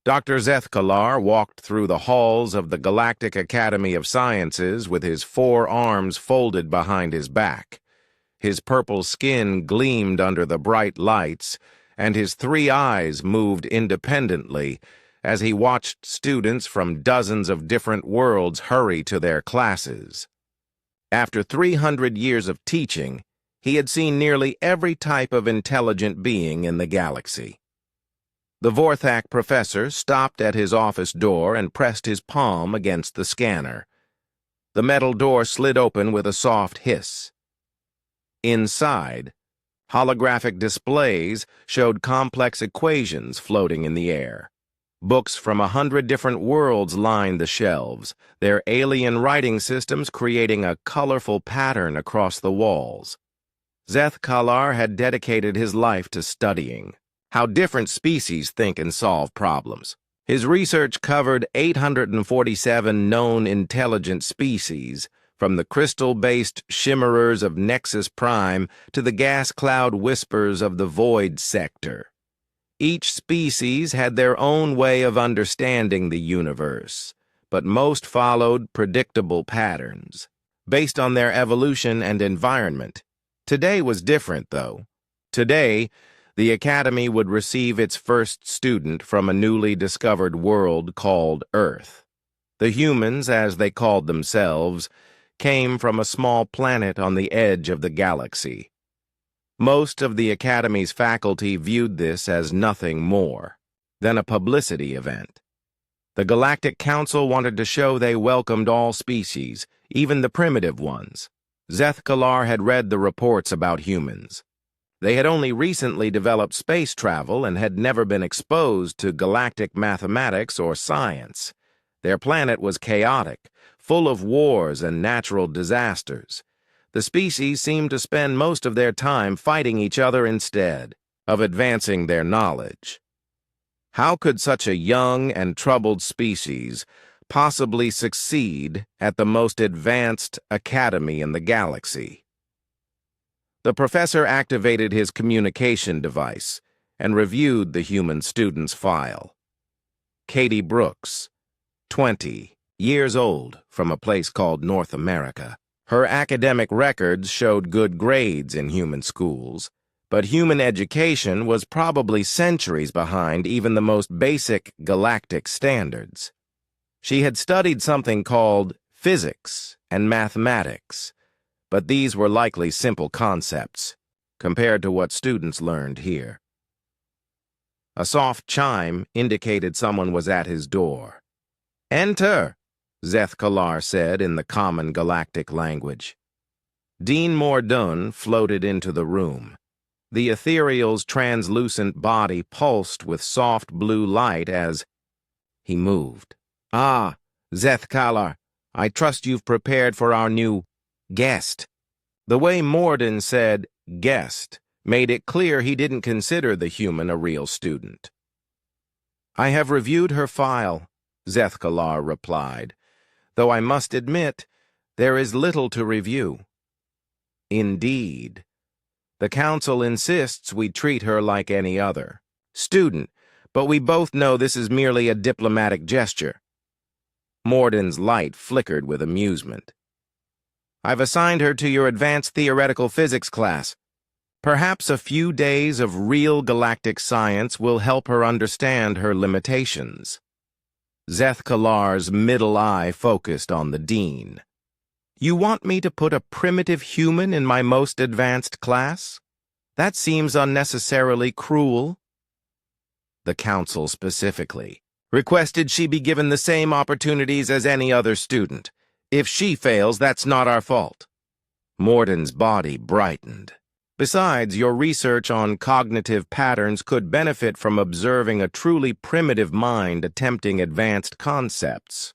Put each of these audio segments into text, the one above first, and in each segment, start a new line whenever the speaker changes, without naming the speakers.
Dr. Zethkalar walked through the halls of the Galactic Academy of Sciences with his 4 arms folded behind his back. His purple skin gleamed under the bright lights, and his 3 eyes moved independently as he watched students from dozens of different worlds hurry to their classes. After 300 years of teaching, he had seen nearly every type of intelligent being in the galaxy. The Vorthak professor stopped at his office door and pressed his palm against the scanner. The metal door slid open with a soft hiss. Inside, holographic displays showed complex equations floating in the air. Books from 100 different worlds lined the shelves, their alien writing systems creating a colorful pattern across the walls. Zethkalar had dedicated his life to studying how different species think and solve problems. His research covered 847 known intelligent species, from the crystal-based shimmerers of Nexus Prime to the gas cloud whispers of the Void Sector. Each species had their own way of understanding the universe, but most followed predictable patterns, based on their evolution and environment. Today was different, though. Today, the Academy would receive its first student from a newly discovered world called Earth. The humans, as they called themselves, came from a small planet on the edge of the galaxy. Most of the Academy's faculty viewed this as nothing more than a publicity event. The Galactic Council wanted to show they welcomed all species, even the primitive ones. Zethkalar had read the reports about humans. They had only recently developed space travel and had never been exposed to galactic mathematics or science. Their planet was chaotic, full of wars and natural disasters. The species seemed to spend most of their time fighting each other instead of advancing their knowledge. How could such a young and troubled species possibly succeed at the most advanced academy in the galaxy? The professor activated his communication device and reviewed the human student's file. Katie Brooks, 20, years old, from a place called North America. Her academic records showed good grades in human schools, but human education was probably centuries behind even the most basic galactic standards. She had studied something called physics and mathematics, but these were likely simple concepts compared to what students learned here. A soft chime indicated someone was at his door. "Enter," Zethkalar said in the common galactic language. Dean Mordun floated into the room. The ethereal's translucent body pulsed with soft blue light as he moved. "Ah, Zethkalar, I trust you've prepared for our new guest." The way Mordun said guest made it clear he didn't consider the human a real student. "I have reviewed her file," Zethkalar replied, "though I must admit there is little to review." "Indeed. The Council insists we treat her like any other student, but we both know this is merely a diplomatic gesture." Mordun's light flickered with amusement. "I've assigned her to your advanced theoretical physics class. Perhaps a few days of real galactic science will help her understand her limitations." Zethkalar's middle eye focused on the dean. "You want me to put a primitive human in my most advanced class? That seems unnecessarily cruel." The council specifically requested she be given the same opportunities as any other student. If she fails, that's not our fault. Mordun's body brightened. Besides, your research on cognitive patterns could benefit from observing a truly primitive mind attempting advanced concepts.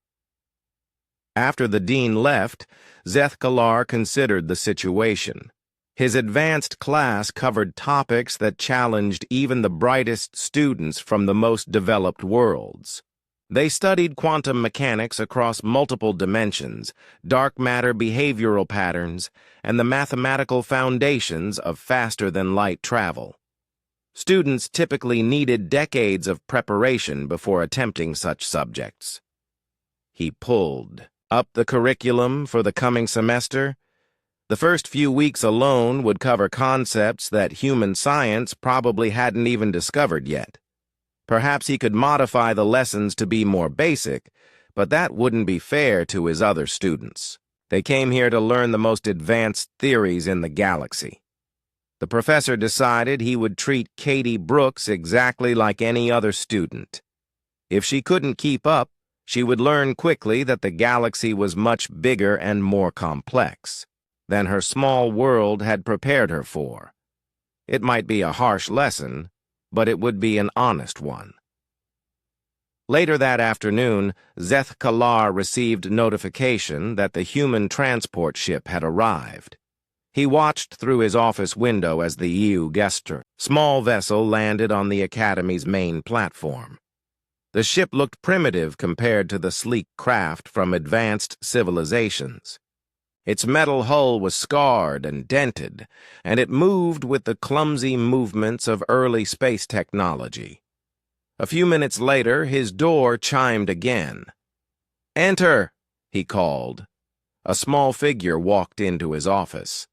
After the dean left, Zethkalar considered the situation. His advanced class covered topics that challenged even the brightest students from the most developed worlds. They studied quantum mechanics across multiple dimensions, dark matter behavioral patterns, and the mathematical foundations of faster-than-light travel. Students typically needed decades of preparation before attempting such subjects. He pulled up the curriculum for the coming semester. The first few weeks alone would cover concepts that human science probably hadn't even discovered yet. Perhaps he could modify the lessons to be more basic, but that wouldn't be fair to his other students. They came here to learn the most advanced theories in the galaxy. The professor decided he would treat Katie Brooks exactly like any other student. If she couldn't keep up, she would learn quickly that the galaxy was much bigger and more complex than her small world had prepared her for. It might be a harsh lesson, but it would be an honest one. Later that afternoon, Zeth Kalar received notification that the human transport ship had arrived. He watched through his office window as the Eu Gester small vessel landed on the Academy's main platform. The ship looked primitive compared to the sleek craft from advanced civilizations. Its metal hull was scarred and dented, and it moved with the clumsy movements of early space technology. A few minutes later, his door chimed again. "Enter," he called. A small figure walked into his office.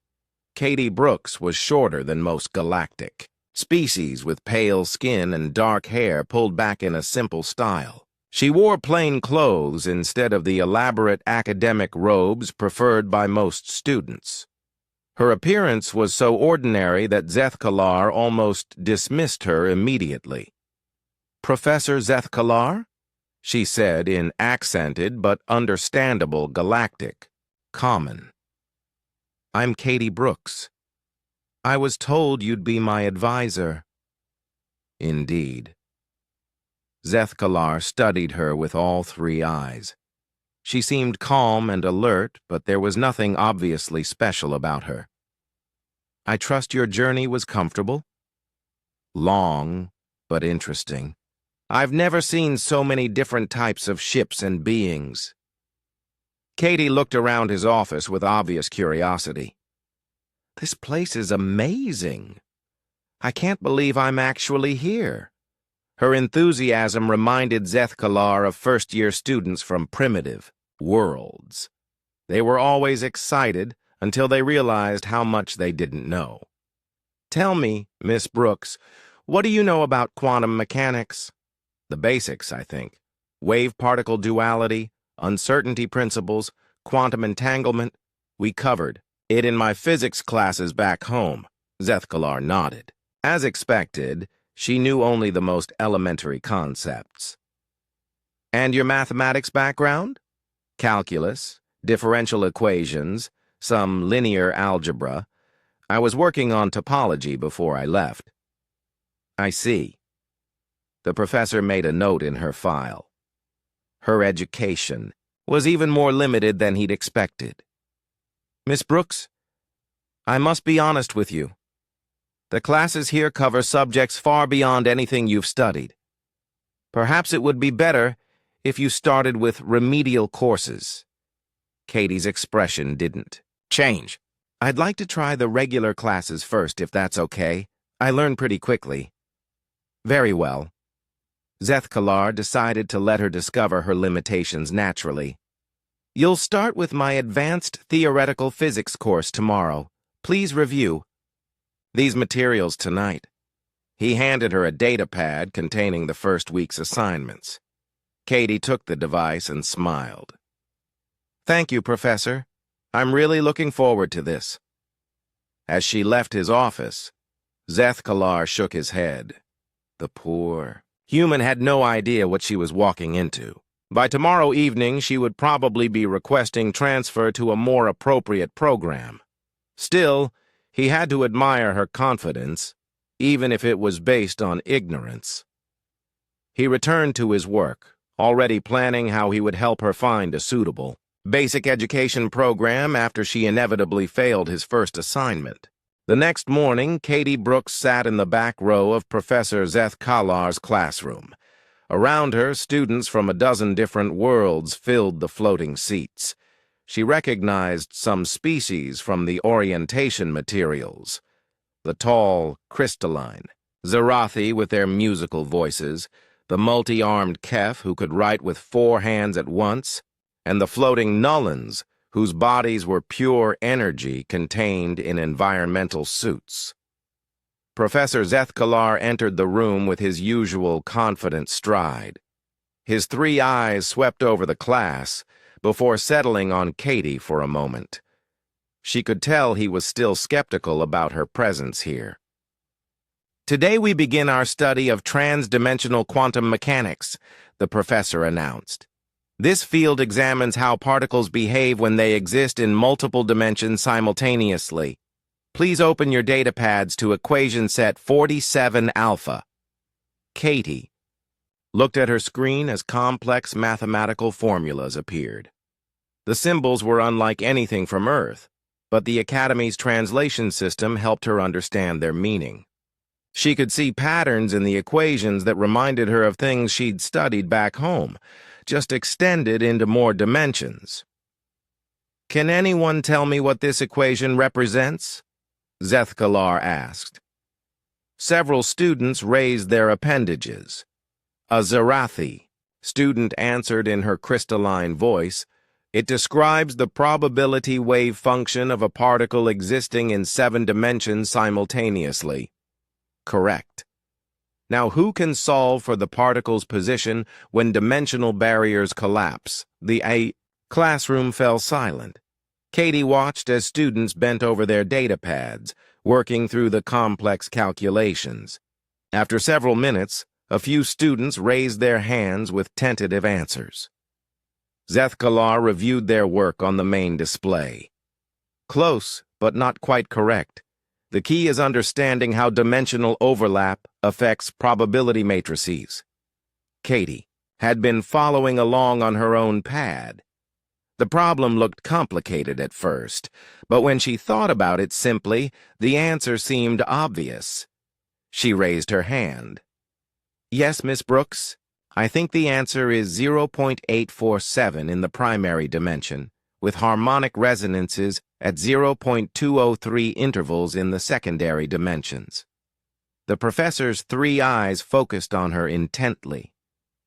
Katie Brooks was shorter than most galactic species, with pale skin and dark hair pulled back in a simple style. She wore plain clothes instead of the elaborate academic robes preferred by most students. Her appearance was so ordinary that Zeth Kalar almost dismissed her immediately. "Professor Zeth Kalar?" she said in accented but understandable galactic, common. "I'm Katie Brooks. I was told you'd be my advisor." Indeed. Zeth Kalar studied her with all three eyes. She seemed calm and alert, but there was nothing obviously special about her. "I trust your journey was comfortable?" "Long, but interesting. I've never seen so many different types of ships and beings." Katie looked around his office with obvious curiosity. "This place is amazing. I can't believe I'm actually here." Her enthusiasm reminded Zeth Kalar of first-year students from primitive worlds. They were always excited until they realized how much they didn't know. "Tell me, Miss Brooks, what do you know about quantum mechanics?" "The basics, I think. Wave-particle duality, uncertainty principles, quantum entanglement. We covered it in my physics classes back home." Zeth Kalar nodded. As expected, she knew only the most elementary concepts. "And your mathematics background?" "Calculus, differential equations, some linear algebra. I was working on topology before I left." "I see." The professor made a note in her file. Her education was even more limited than he'd expected. "Miss Brooks, I must be honest with you. The classes here cover subjects far beyond anything you've studied. Perhaps it would be better if you started with remedial courses." Katie's expression didn't change. "I'd like to try the regular classes first, if that's okay. I learn pretty quickly." "Very well." Zeth Kalar decided to let her discover her limitations naturally. "You'll start with my advanced theoretical physics course tomorrow. Please review these materials tonight." He handed her a data pad containing the first week's assignments. Katie took the device and smiled. "Thank you, Professor. I'm really looking forward to this." As she left his office, Zeth Kalar shook his head. The poor human had no idea what she was walking into. By tomorrow evening, she would probably be requesting transfer to a more appropriate program. Still, he had to admire her confidence, even if it was based on ignorance. He returned to his work, already planning how he would help her find a suitable basic education program after she inevitably failed his first assignment. The next morning, Katie Brooks sat in the back row of Professor Zeth Kalar's classroom. Around her, students from a dozen different worlds filled the floating seats. She recognized some species from the orientation materials. The tall, crystalline Zarathi with their musical voices, the multi-armed Kef who could write with 4 hands at once, and the floating Nullans whose bodies were pure energy contained in environmental suits. Professor Zethkalar entered the room with his usual confident stride. His 3 eyes swept over the class before settling on Katie for a moment. She could tell he was still skeptical about her presence here. "Today we begin our study of trans-dimensional quantum mechanics," the professor announced. "This field examines how particles behave when they exist in multiple dimensions simultaneously. Please open your datapads to equation set 47 alpha." Katie looked at her screen as complex mathematical formulas appeared. The symbols were unlike anything from Earth, but the Academy's translation system helped her understand their meaning. She could see patterns in the equations that reminded her of things she'd studied back home, just extended into more dimensions. "Can anyone tell me what this equation represents?" Zethkalar asked. Several students raised their appendages. "A Zarathi," student answered in her crystalline voice. "It describes the probability wave function of a particle existing in 7 dimensions simultaneously." "Correct. Now who can solve for the particle's position when dimensional barriers collapse?" The classroom fell silent. Katie watched as students bent over their datapads, working through the complex calculations. After several minutes, a few students raised their hands with tentative answers. Zethkalar reviewed their work on the main display. "Close, but not quite correct. The key is understanding how dimensional overlap affects probability matrices." Katie had been following along on her own pad. The problem looked complicated at first, but when she thought about it simply, the answer seemed obvious. She raised her hand. "Yes, Miss Brooks, I think the answer is 0.847 in the primary dimension, with harmonic resonances at 0.203 intervals in the secondary dimensions." The professor's 3 eyes focused on her intently.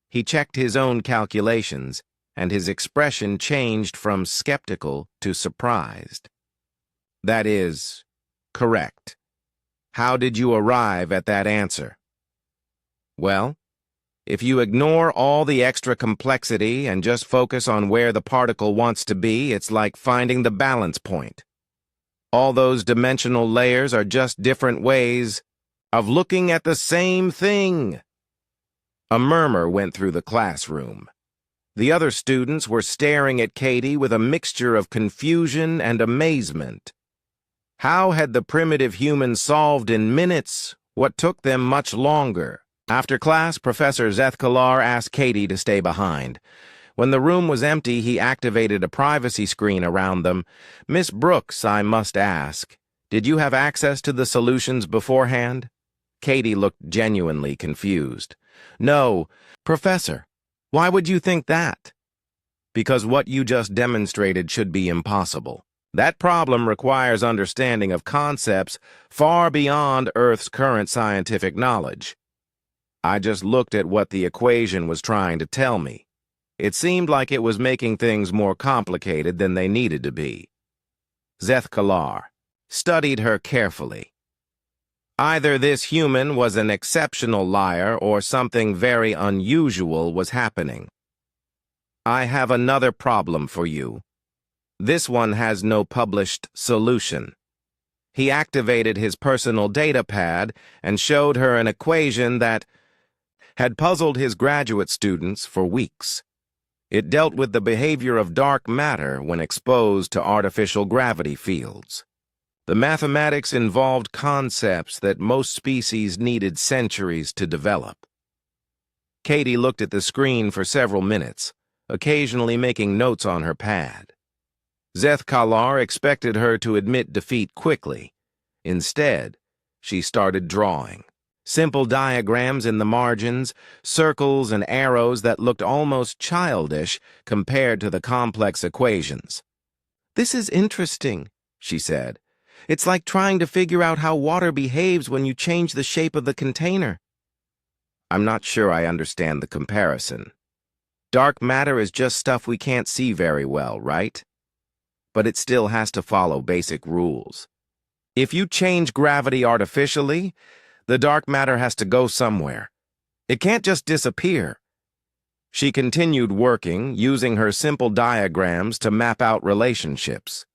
He checked his own calculations, and his expression changed from skeptical to surprised. "That is correct. How did you arrive at that answer?" "Well, if you ignore all the extra complexity and just focus on where the particle wants to be, it's like finding the balance point. All those dimensional layers are just different ways of looking at the same thing." A murmur went through the classroom. The other students were staring at Katie with a mixture of confusion and amazement. How had the primitive humans solved in minutes what took them much longer? After class, Professor Zethkalar asked Katie to stay behind. When the room was empty, he activated a privacy screen around them. "Miss Brooks, I must ask, did you have access to the solutions beforehand?" Katie looked genuinely confused. "No, Professor. Why would you think that?" "Because what you just demonstrated should be impossible. That problem requires understanding of concepts far beyond Earth's current scientific knowledge. I just looked at what the equation was trying to tell me. It seemed like it was making things more complicated than they needed to be." Zethkalar studied her carefully. Either this human was an exceptional liar or something very unusual was happening. "I have another problem for you. This one has no published solution." He activated his personal datapad and showed her an equation that had puzzled his graduate students for weeks. It dealt with the behavior of dark matter when exposed to artificial gravity fields. The mathematics involved concepts that most species needed centuries to develop. Katie looked at the screen for several minutes, occasionally making notes on her pad. Zethkalar expected her to admit defeat quickly. Instead, she started drawing. Simple diagrams in the margins, circles and arrows that looked almost childish compared to the complex equations. "This is interesting," she said. It's like trying to figure out how water behaves when you change the shape of the container. I'm not sure I understand the comparison. Dark matter is just stuff we can't see very well, right? But it still has to follow basic rules. If you change gravity artificially, the dark matter has to go somewhere. It can't just disappear. She continued working, using her simple diagrams to map out relationships.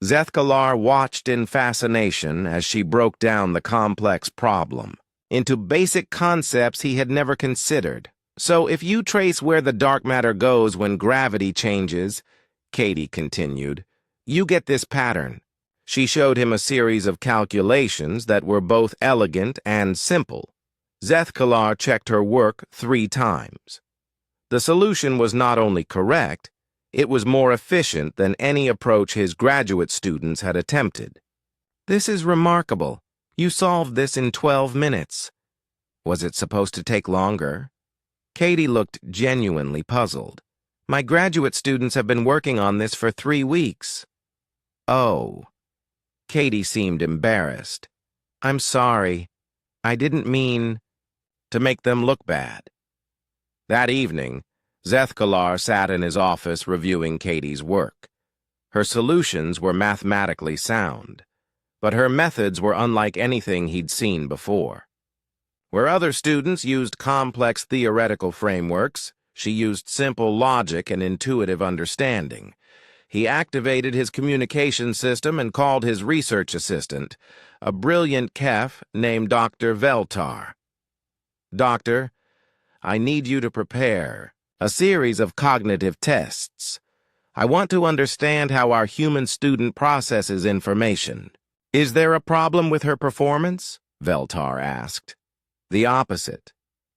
Zethkalar watched in fascination as she broke down the complex problem into basic concepts he had never considered. So if you trace where the dark matter goes when gravity changes, Katie continued, you get this pattern. She showed him a series of calculations that were both elegant and simple. Zethkalar checked her work 3 times. The solution was not only correct, it was more efficient than any approach his graduate students had attempted. This is remarkable. You solved this in 12 minutes. Was it supposed to take longer? Katie looked genuinely puzzled. My graduate students have been working on this for 3 weeks. Oh. Katie seemed embarrassed. I'm sorry. I didn't mean to make them look bad. That evening, Zethkalar sat in his office reviewing Katie's work. Her solutions were mathematically sound, but her methods were unlike anything he'd seen before. Where other students used complex theoretical frameworks, she used simple logic and intuitive understanding. He activated his communication system and called his research assistant, a brilliant Kef named Dr. Veltar. Doctor, I need you to prepare a series of cognitive tests. I want to understand how our human student processes information. Is there a problem with her performance? Veltar asked. The opposite.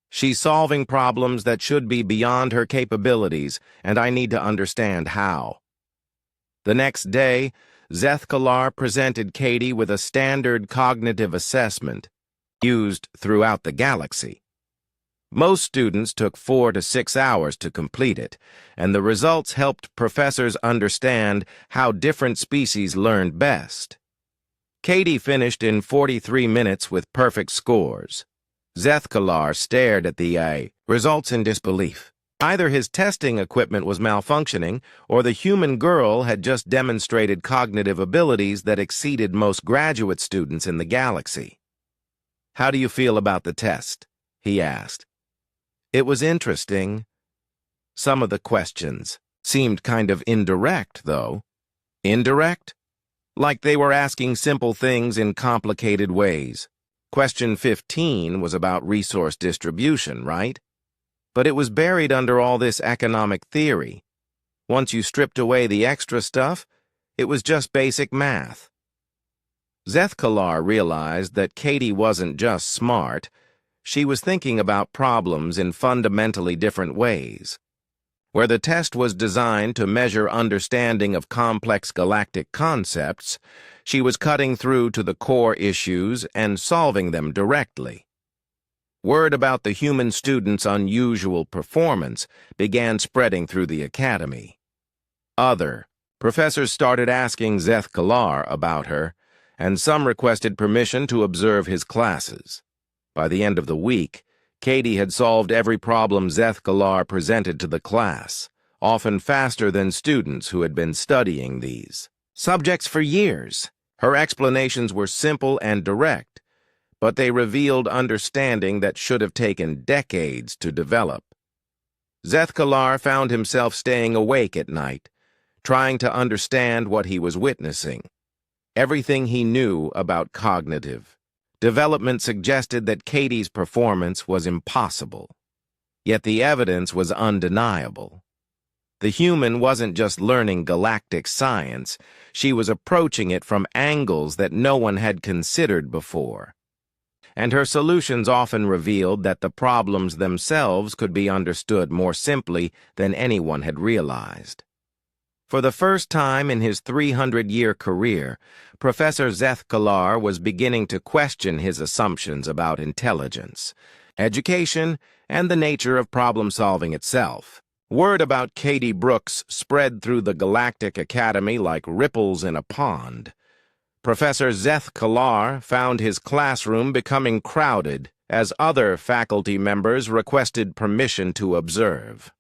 She's solving problems that should be beyond her capabilities, and I need to understand how. The next day, Zethkalar presented Katie with a standard cognitive assessment used throughout the galaxy. Most students took 4 to 6 hours to complete it, and the results helped professors understand how different species learned best. Katie finished in 43 minutes with perfect scores. Zethkalar stared at the results in disbelief. Either his testing equipment was malfunctioning, or the human girl had just demonstrated cognitive abilities that exceeded most graduate students in the galaxy. How do you feel about the test? He asked. It was interesting. Some of the questions seemed kind of indirect, though. Indirect? Like they were asking simple things in complicated ways. Question 15 was about resource distribution, right? But it was buried under all this economic theory. Once you stripped away the extra stuff, it was just basic math. Zethkalar realized that Katie wasn't just smart, she was thinking about problems in fundamentally different ways. Where the test was designed to measure understanding of complex galactic concepts, she was cutting through to the core issues and solving them directly. Word about the human student's unusual performance began spreading through the academy. Professors started asking Zethkalar about her, and some requested permission to observe his classes. By the end of the week, Katie had solved every problem Zethkalar presented to the class, often faster than students who had been studying these subjects for years. Her explanations were simple and direct, but they revealed understanding that should have taken decades to develop. Zethkalar found himself staying awake at night, trying to understand what he was witnessing. Everything he knew about cognitive development suggested that Katie's performance was impossible. Yet the evidence was undeniable. The human wasn't just learning galactic science, she was approaching it from angles that no one had considered before. And her solutions often revealed that the problems themselves could be understood more simply than anyone had realized. For the first time in his 300-year career, Professor Zethkalar was beginning to question his assumptions about intelligence, education, and the nature of problem-solving itself. Word about Katie Brooks spread through the Galactic Academy like ripples in a pond. Professor Zeth Kalar found his classroom becoming crowded as other faculty members requested permission to observe.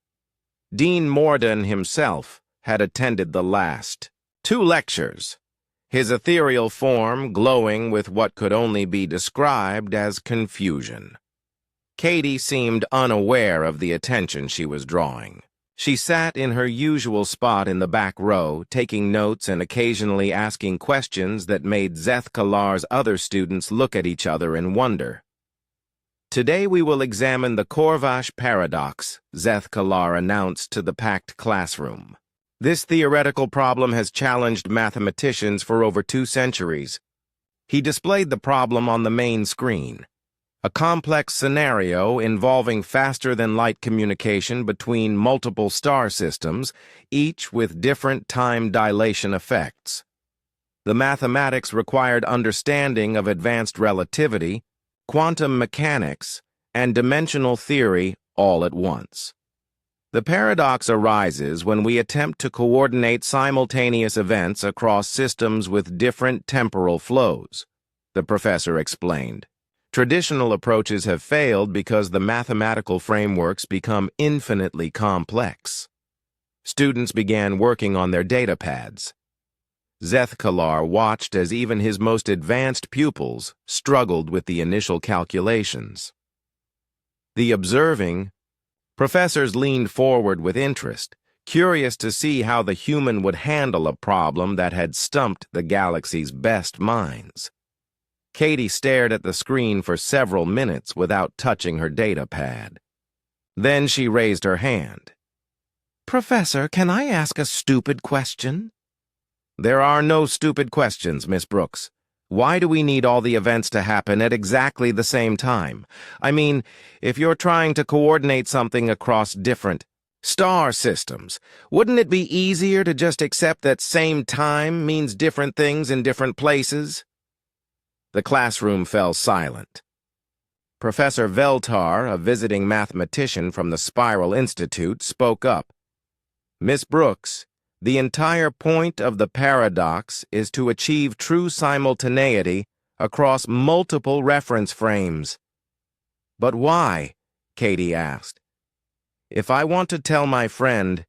Dean Morden himself had attended the last 2 lectures, his ethereal form glowing with what could only be described as confusion. Katie seemed unaware of the attention she was drawing. She sat in her usual spot in the back row, taking notes and occasionally asking questions that made Zeth Kalar's other students look at each other in wonder. Today we will examine the Corvash paradox, Zeth Kalar announced to the packed classroom. This theoretical problem has challenged mathematicians for over 2 centuries. He displayed the problem on the main screen. A complex scenario involving faster-than-light communication between multiple star systems, each with different time dilation effects. The mathematics required understanding of advanced relativity, quantum mechanics, and dimensional theory all at once. The paradox arises when we attempt to coordinate simultaneous events across systems with different temporal flows, the professor explained. Traditional approaches have failed because the mathematical frameworks become infinitely complex. Students began working on their data pads. Zeth Kalar watched as even his most advanced pupils struggled with the initial calculations. The observing professors leaned forward with interest, curious to see how the human would handle a problem that had stumped the galaxy's best minds. Katie stared at the screen for several minutes without touching her data pad. Then she raised her hand. "Professor, can I ask a stupid question?" "There are no stupid questions, Miss Brooks. Why do we need all the events to happen at exactly the same time? I mean, if you're trying to coordinate something across different star systems, wouldn't it be easier to just accept that same time means different things in different places?" The classroom fell silent. Professor Veltar, a visiting mathematician from the Spiral Institute, spoke up. "Miss Brooks, the entire point of the paradox is to achieve true simultaneity across multiple reference frames." "But why?" Katie asked. "If I want to tell my friend,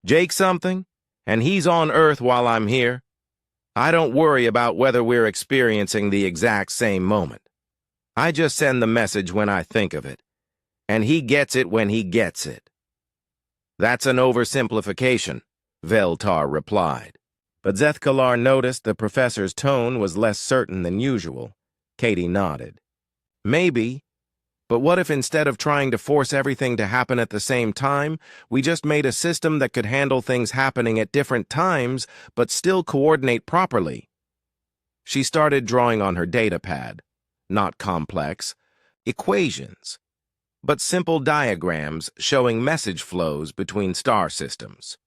Jake something, and he's on Earth while I'm here, I don't worry about whether we're experiencing the exact same moment. I just send the message when I think of it, and he gets it when he gets it." "That's an oversimplification," Veltar replied. But Zeth Kalar noticed the professor's tone was less certain than usual. Katie nodded. "Maybe. But what if instead of trying to force everything to happen at the same time, we just made a system that could handle things happening at different times but still coordinate properly?" She started drawing on her data pad. Not complex equations, but simple diagrams showing message flows between star systems.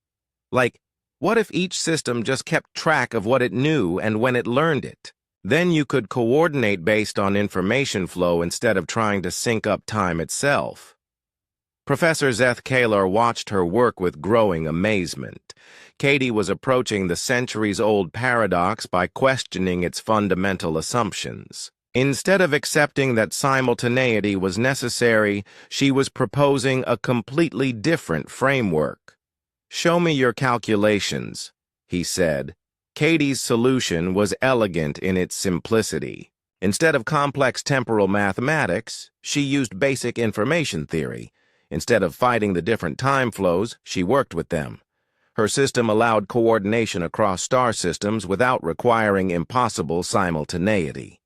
Like, what if each system just kept track of what it knew and when it learned it? Then you could coordinate based on information flow instead of trying to sync up time itself. Professor Zeth Kalar watched her work with growing amazement. Katie was approaching the centuries-old paradox by questioning its fundamental assumptions. Instead of accepting that simultaneity was necessary, she was proposing a completely different framework. "Show me your calculations," he said. Katie's solution was elegant in its simplicity. Instead of complex temporal mathematics, she used basic information theory. Instead of fighting the different time flows, she worked with them. Her system allowed coordination across star systems without requiring impossible simultaneity.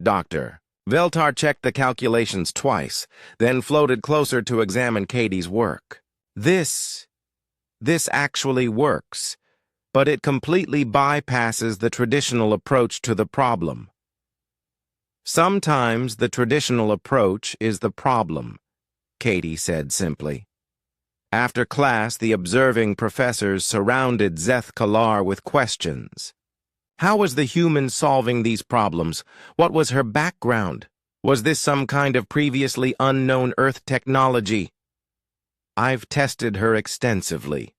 "Doctor." Veltar checked the calculations twice, then floated closer to examine Katie's work. This actually works, but it completely bypasses the traditional approach to the problem." "Sometimes the traditional approach is the problem," Katie said simply. After class, the observing professors surrounded Zeth Kalar with questions. How was the human solving these problems? What was her background? Was this some kind of previously unknown Earth technology? "I've tested her extensively,"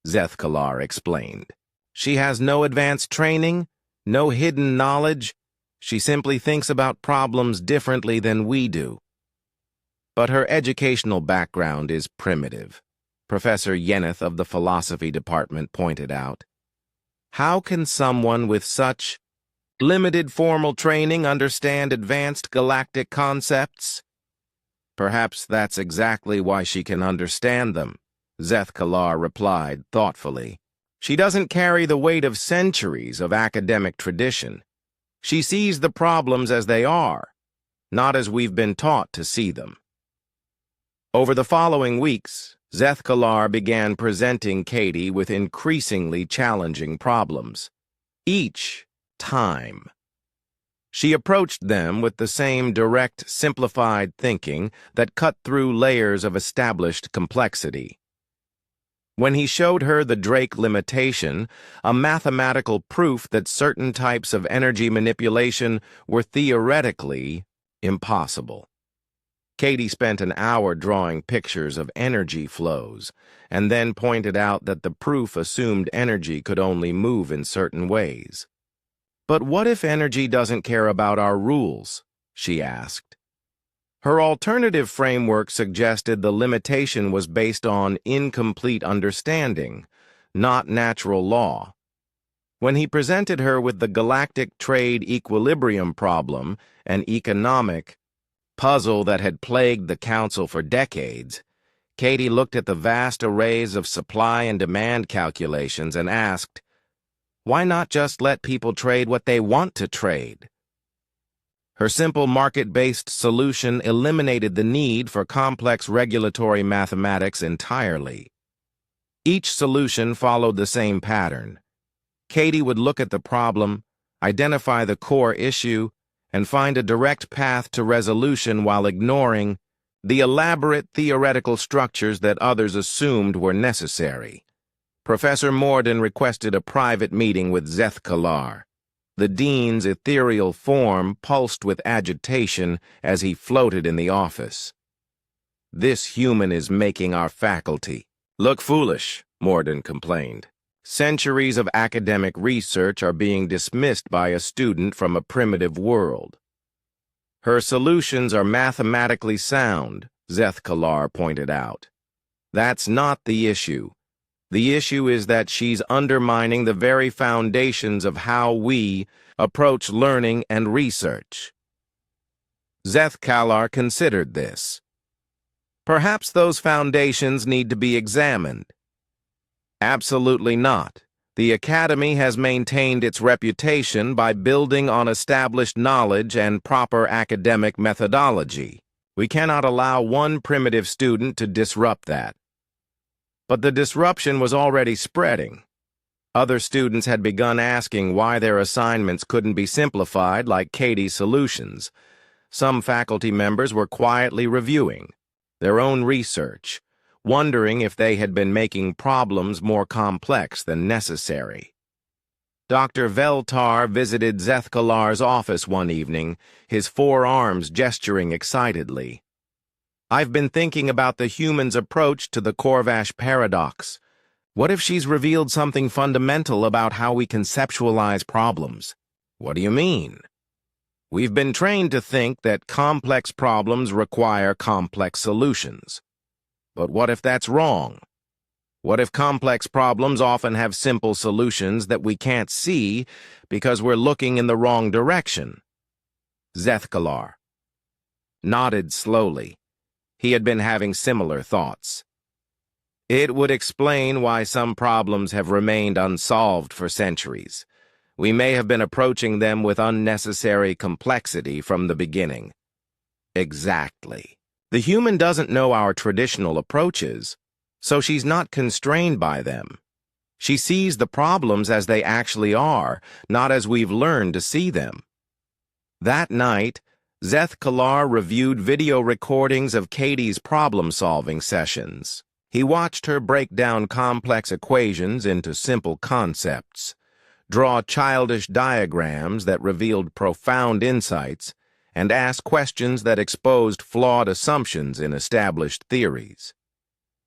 Zeth Kalar explained. "She has no advanced training, No hidden knowledge. She simply thinks about problems differently than we do. But her educational background is primitive, Professor Yeneth of the philosophy department pointed out. How can someone with such limited formal training understand advanced galactic concepts? Perhaps that's exactly why she can understand them, Zeth-Kalar replied thoughtfully. She doesn't carry the weight of centuries of academic tradition. She sees the problems as they are, not as we've been taught to see them. Over the following weeks, Zeth-Kalar began presenting Katie with increasingly challenging problems. Each time. She approached them with the same direct, simplified thinking that cut through layers of established complexity. When he showed her the Drake limitation, a mathematical proof that certain types of energy manipulation were theoretically impossible. Katie spent an hour drawing pictures of energy flows, and then pointed out that the proof assumed energy could only move in certain ways. But what if energy doesn't care about our rules? She asked. Her alternative framework suggested the limitation was based on incomplete understanding, not natural law. When he presented her with the galactic trade equilibrium problem, an economic puzzle that had plagued the Council for decades, Katie looked at the vast arrays of supply and demand calculations and asked, why not just let people trade what they want to trade? Her simple market-based solution eliminated the need for complex regulatory mathematics entirely. Each solution followed the same pattern. Katie would look at the problem, identify the core issue, and find a direct path to resolution while ignoring the elaborate theoretical structures that others assumed were necessary. Professor Morden requested a private meeting with Zeth-Kalar. The dean's ethereal form pulsed with agitation as he floated in the office. This human is making our faculty look foolish, Morden complained. Centuries of academic research are being dismissed by a student from a primitive world. Her solutions are mathematically sound, Zeth-Kalar pointed out. That's not the issue. The issue is that she's undermining the very foundations of how we approach learning and research. Zeth-Kalar considered this. Perhaps those foundations need to be examined. Absolutely not. The Academy has maintained its reputation by building on established knowledge and proper academic methodology. We cannot allow one primitive student to disrupt that. But the disruption was already spreading. Other students had begun asking why their assignments couldn't be simplified like Katie's solutions. Some faculty members were quietly reviewing their own research, wondering if they had been making problems more complex than necessary. Dr. Veltar visited Zeth-Kalar's office one evening, his forearms gesturing excitedly. I've been thinking about the human's approach to the Corvash paradox. What if she's revealed something fundamental about how we conceptualize problems? What do you mean? We've been trained to think that complex problems require complex solutions. But what if that's wrong? What if complex problems often have simple solutions that we can't see because we're looking in the wrong direction? Zeth-Kalar nodded slowly. He had been having similar thoughts. It would explain why some problems have remained unsolved for centuries. We may have been approaching them with unnecessary complexity from the beginning. Exactly. The human doesn't know our traditional approaches, so she's not constrained by them. She sees the problems as they actually are, not as we've learned to see them. That night, Zeth-Kalar reviewed video recordings of Katie's problem-solving sessions. He watched her break down complex equations into simple concepts, draw childish diagrams that revealed profound insights, and ask questions that exposed flawed assumptions in established theories.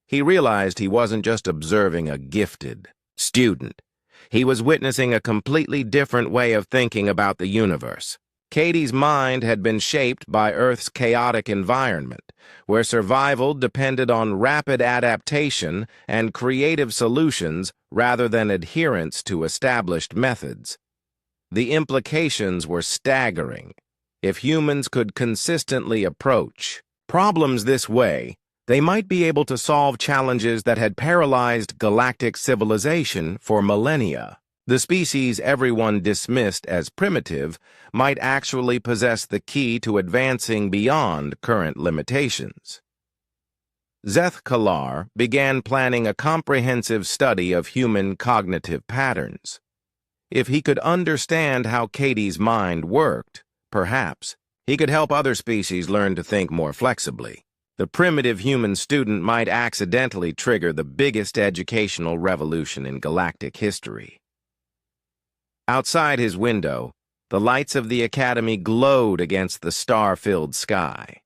He realized he wasn't just observing a gifted student. He was witnessing a completely different way of thinking about the universe. Katie's mind had been shaped by Earth's chaotic environment, where survival depended on rapid adaptation and creative solutions rather than adherence to established methods. The implications were staggering. If humans could consistently approach problems this way, they might be able to solve challenges that had paralyzed galactic civilization for millennia. The species everyone dismissed as primitive might actually possess the key to advancing beyond current limitations. Zeth Kalar began planning a comprehensive study of human cognitive patterns. If he could understand how Katie's mind worked, perhaps he could help other species learn to think more flexibly. The primitive human student might accidentally trigger the biggest educational revolution in galactic history. Outside his window, the lights of the academy glowed against the star-filled sky.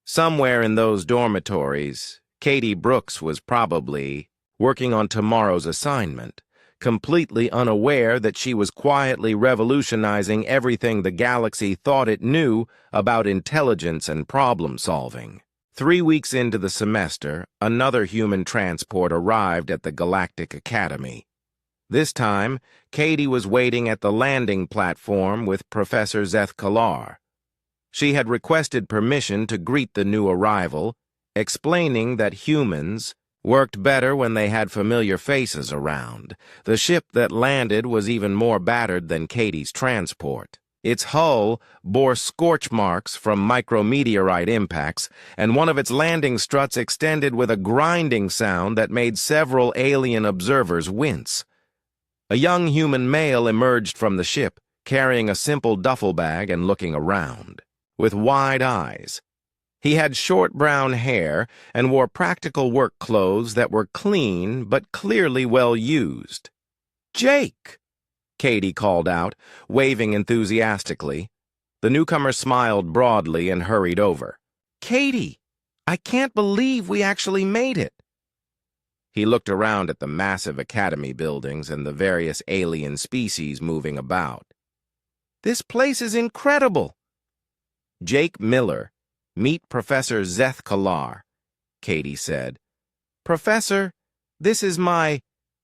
Somewhere in those dormitories, Katie Brooks was probably working on tomorrow's assignment, completely unaware that she was quietly revolutionizing everything the galaxy thought it knew about intelligence and problem-solving. 3 weeks into the semester, another human transport arrived at the Galactic Academy. This time, Katie was waiting at the landing platform with Professor Zeth Kalar. She had requested permission to greet the new arrival, explaining that humans worked better when they had familiar faces around. The ship that landed was even more battered than Katie's transport. Its hull bore scorch marks from micrometeorite impacts, and one of its landing struts extended with a grinding sound that made several alien observers wince. A young human male emerged from the ship, carrying a simple duffel bag and looking around. With wide eyes, he had short brown hair and wore practical work clothes that were clean but clearly well used. "Jake!" Katie called out, waving enthusiastically. The newcomer smiled broadly and hurried over. "Katie, I can't believe we actually made it." He looked around at the massive academy buildings and the various alien species moving about. "This place is incredible." "Jake Miller, meet Professor Zeth Kalar," Katie said. "Professor, this is my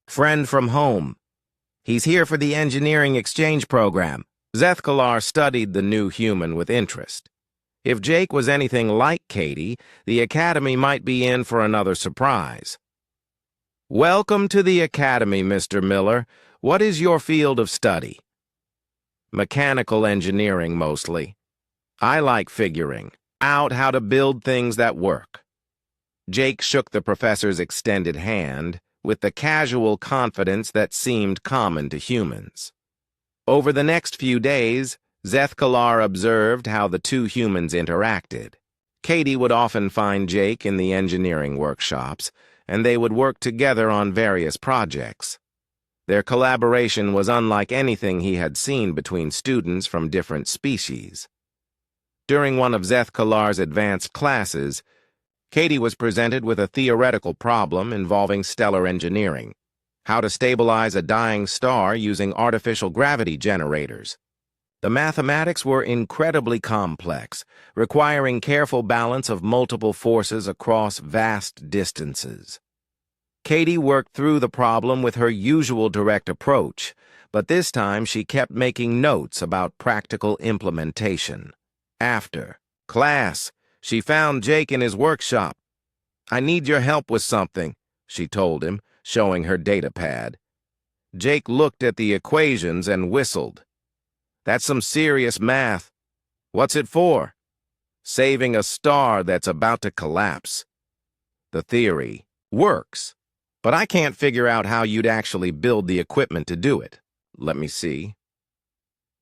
friend from home. He's here for the engineering exchange program." Zeth Kalar studied the new human with interest. If Jake was anything like Katie, the academy might be in for another surprise. "Welcome to the academy, Mr. Miller. What is your field of study?" "Mechanical engineering, mostly. I like figuring out how to build things that work." Jake shook the professor's extended hand with the casual confidence that seemed common to humans. Over the next few days, Zeth Kalar observed how the two humans interacted. Katie would often find Jake in the engineering workshops, and they would work together on various projects. Their collaboration was unlike anything he had seen between students from different species. During one of Zeth Kalar's advanced classes, Katie was presented with a theoretical problem involving stellar engineering: how to stabilize a dying star using artificial gravity generators. The mathematics were incredibly complex, requiring careful balance of multiple forces across vast distances. Katie worked through the problem with her usual direct approach, but this time she kept making notes about practical implementation. After class, she found Jake in his workshop. "I need your help with something," she told him, showing her data pad. Jake looked at the equations and whistled. "That's some serious math." "What's it for?" "Saving a star that's about to collapse." "The theory works, but I can't figure out how you'd actually build the equipment to do it. Let me see."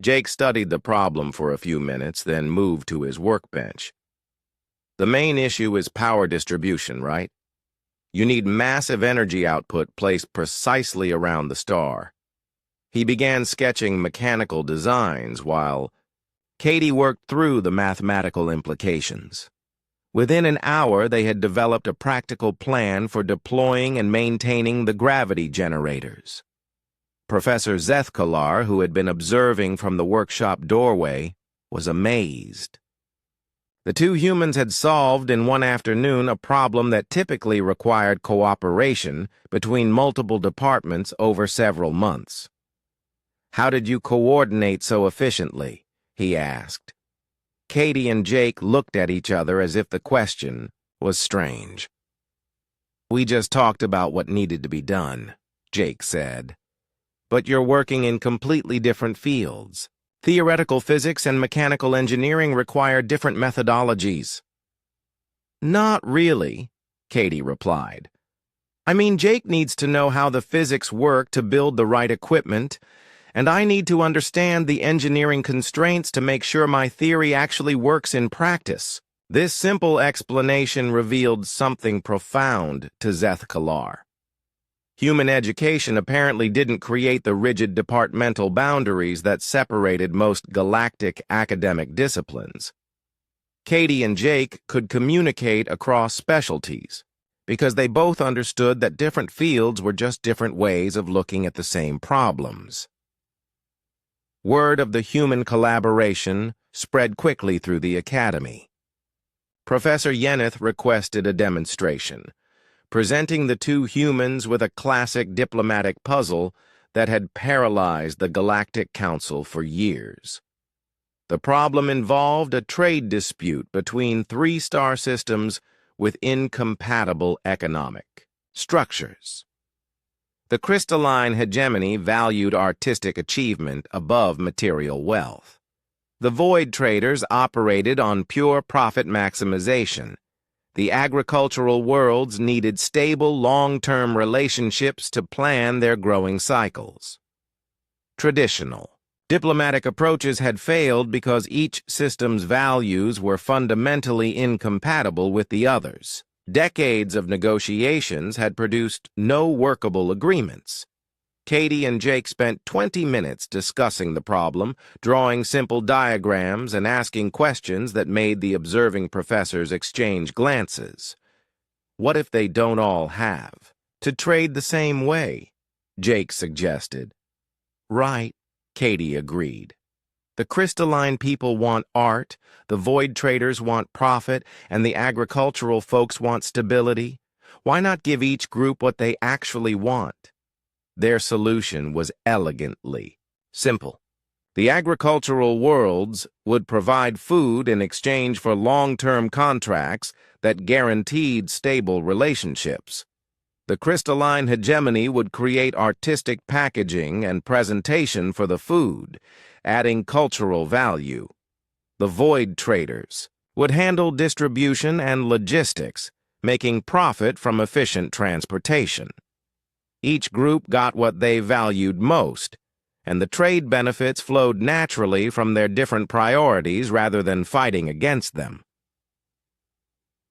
Jake studied the problem for a few minutes, then moved to his workbench. "The main issue is power distribution, right? You need massive energy output placed precisely around the star." He began sketching mechanical designs while Katie worked through the mathematical implications. Within an hour, they had developed a practical plan for deploying and maintaining the gravity generators. Professor Zethkalar, who had been observing from the workshop doorway, was amazed. The two humans had solved in one afternoon a problem that typically required cooperation between multiple departments over several months. "How did you coordinate so efficiently?" he asked. Katie and Jake looked at each other as if the question was strange. "We just talked about what needed to be done," Jake said. "But you're working in completely different fields. Theoretical physics and mechanical engineering require different methodologies." "Not really," Katie replied. "I mean, Jake needs to know how the physics work to build the right equipment, and I need to understand the engineering constraints to make sure my theory actually works in practice." This simple explanation revealed something profound to Zethkalar. Human education apparently didn't create the rigid departmental boundaries that separated most galactic academic disciplines. Katie and Jake could communicate across specialties because they both understood that different fields were just different ways of looking at the same problems. Word of the human collaboration spread quickly through the academy. Professor Yeneth requested a demonstration, presenting the two humans with a classic diplomatic puzzle that had paralyzed the Galactic Council for years. The problem involved a trade dispute between three star systems with incompatible economic structures. The crystalline hegemony valued artistic achievement above material wealth. The void traders operated on pure profit maximization. The agricultural worlds needed stable, long-term relationships to plan their growing cycles. Traditional diplomatic approaches had failed because each system's values were fundamentally incompatible with the others. Decades of negotiations had produced no workable agreements. Katie and Jake spent 20 minutes discussing the problem, drawing simple diagrams and asking questions that made the observing professors exchange glances. "What if they don't all have to trade the same way?" Jake suggested. "Right," Katie agreed. "The crystalline people want art, the void traders want profit, and the agricultural folks want stability. Why not give each group what they actually want?" Their solution was elegantly simple. The agricultural worlds would provide food in exchange for long-term contracts that guaranteed stable relationships. The crystalline hegemony would create artistic packaging and presentation for the food, adding cultural value. The void traders would handle distribution and logistics, making profit from efficient transportation. Each group got what they valued most, and the trade benefits flowed naturally from their different priorities rather than fighting against them.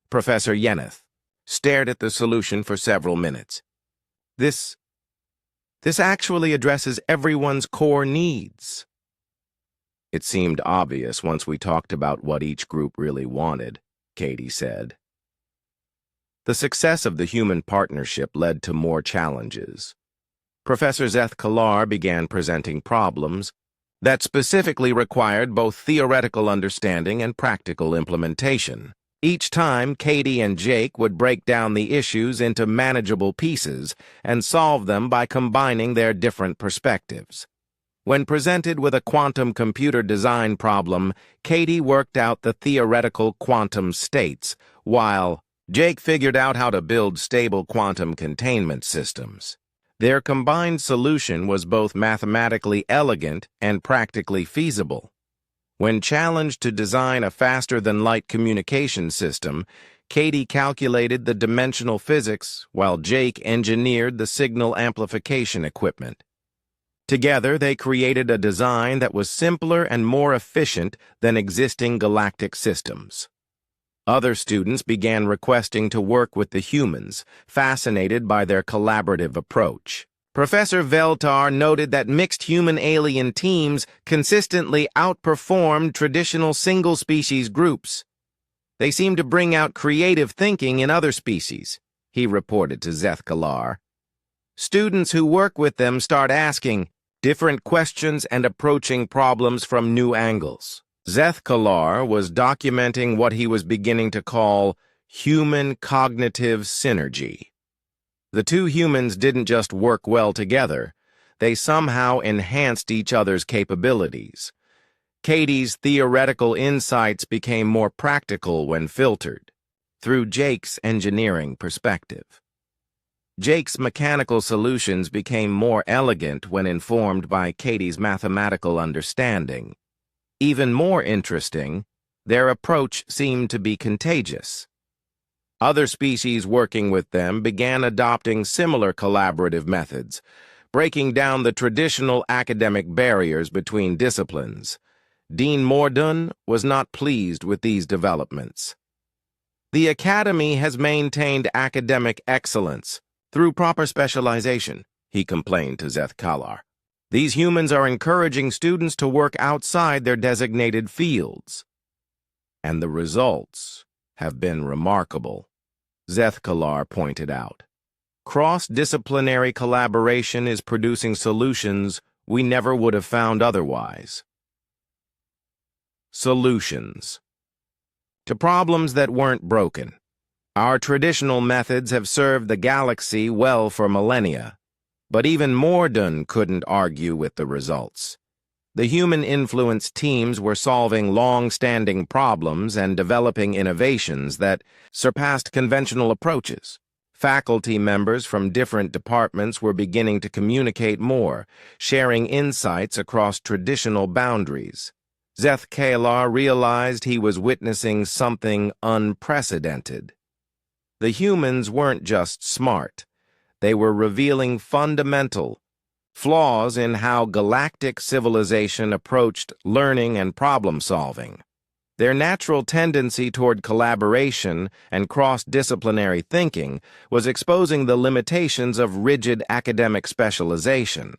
Professor Yeneth stared at the solution for several minutes. This actually addresses everyone's core needs." "It seemed obvious once we talked about what each group really wanted," Katie said. The success of the human partnership led to more challenges. Professor Zethkalar began presenting problems that specifically required both theoretical understanding and practical implementation. Each time, Katie and Jake would break down the issues into manageable pieces and solve them by combining their different perspectives. When presented with a quantum computer design problem, Katie worked out the theoretical quantum states, while Jake figured out how to build stable quantum containment systems. Their combined solution was both mathematically elegant and practically feasible. When challenged to design a faster-than-light communication system, Katie calculated the dimensional physics, while Jake engineered the signal amplification equipment. Together, they created a design that was simpler and more efficient than existing galactic systems. Other students began requesting to work with the humans, fascinated by their collaborative approach. Professor Veltar noted that mixed human-alien teams consistently outperformed traditional single-species groups. "They seem to bring out creative thinking in other species," he reported to Zethkalar. Students who work with them start asking different questions and approaching problems from new angles. Zeth Kalar was documenting what he was beginning to call human cognitive synergy. The two humans didn't just work well together, they somehow enhanced each other's capabilities. Katie's theoretical insights became more practical when filtered through Jake's engineering perspective. Jake's mechanical solutions became more elegant when informed by Katie's mathematical understanding. Even more interesting, their approach seemed to be contagious. Other species working with them began adopting similar collaborative methods, breaking down the traditional academic barriers between disciplines. Dean Mordun was not pleased with these developments. The Academy has maintained academic excellence through proper specialization, he complained to Zeth Kalar. These humans are encouraging students to work outside their designated fields. And the results have been remarkable, Zeth Kalar pointed out. Cross-disciplinary collaboration is producing solutions we never would have found otherwise. Solutions to problems that weren't broken. Our traditional methods have served the galaxy well for millennia, but even Mordun couldn't argue with the results. The human-influenced teams were solving long-standing problems and developing innovations that surpassed conventional approaches. Faculty members from different departments were beginning to communicate more, sharing insights across traditional boundaries. Zeth Kalar realized he was witnessing something unprecedented. The humans weren't just smart. They were revealing fundamental flaws in how galactic civilization approached learning and problem-solving. Their natural tendency toward collaboration and cross-disciplinary thinking was exposing the limitations of rigid academic specialization.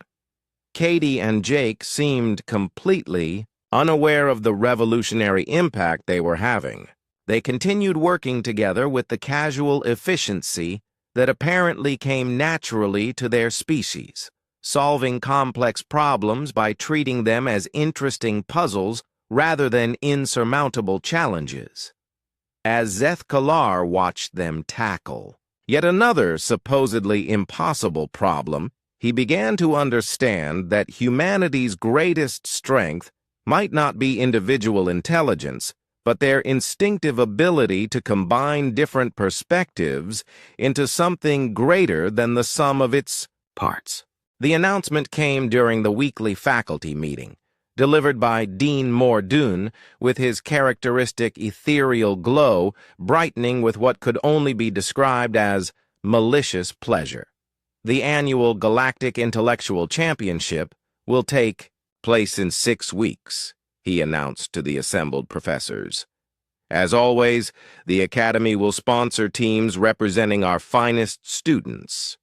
Katie and Jake seemed completely unaware of the revolutionary impact they were having. They continued working together with the casual efficiency that apparently came naturally to their species, solving complex problems by treating them as interesting puzzles rather than insurmountable challenges. As Zeth Kalar watched them tackle yet another supposedly impossible problem, he began to understand that humanity's greatest strength might not be individual intelligence, but their instinctive ability to combine different perspectives into something greater than the sum of its parts. The announcement came during the weekly faculty meeting, delivered by Dean Mordun, with his characteristic ethereal glow brightening with what could only be described as malicious pleasure. The annual Galactic Intellectual Championship will take place in 6 weeks, he announced to the assembled professors. As always, the Academy will sponsor teams representing our finest students.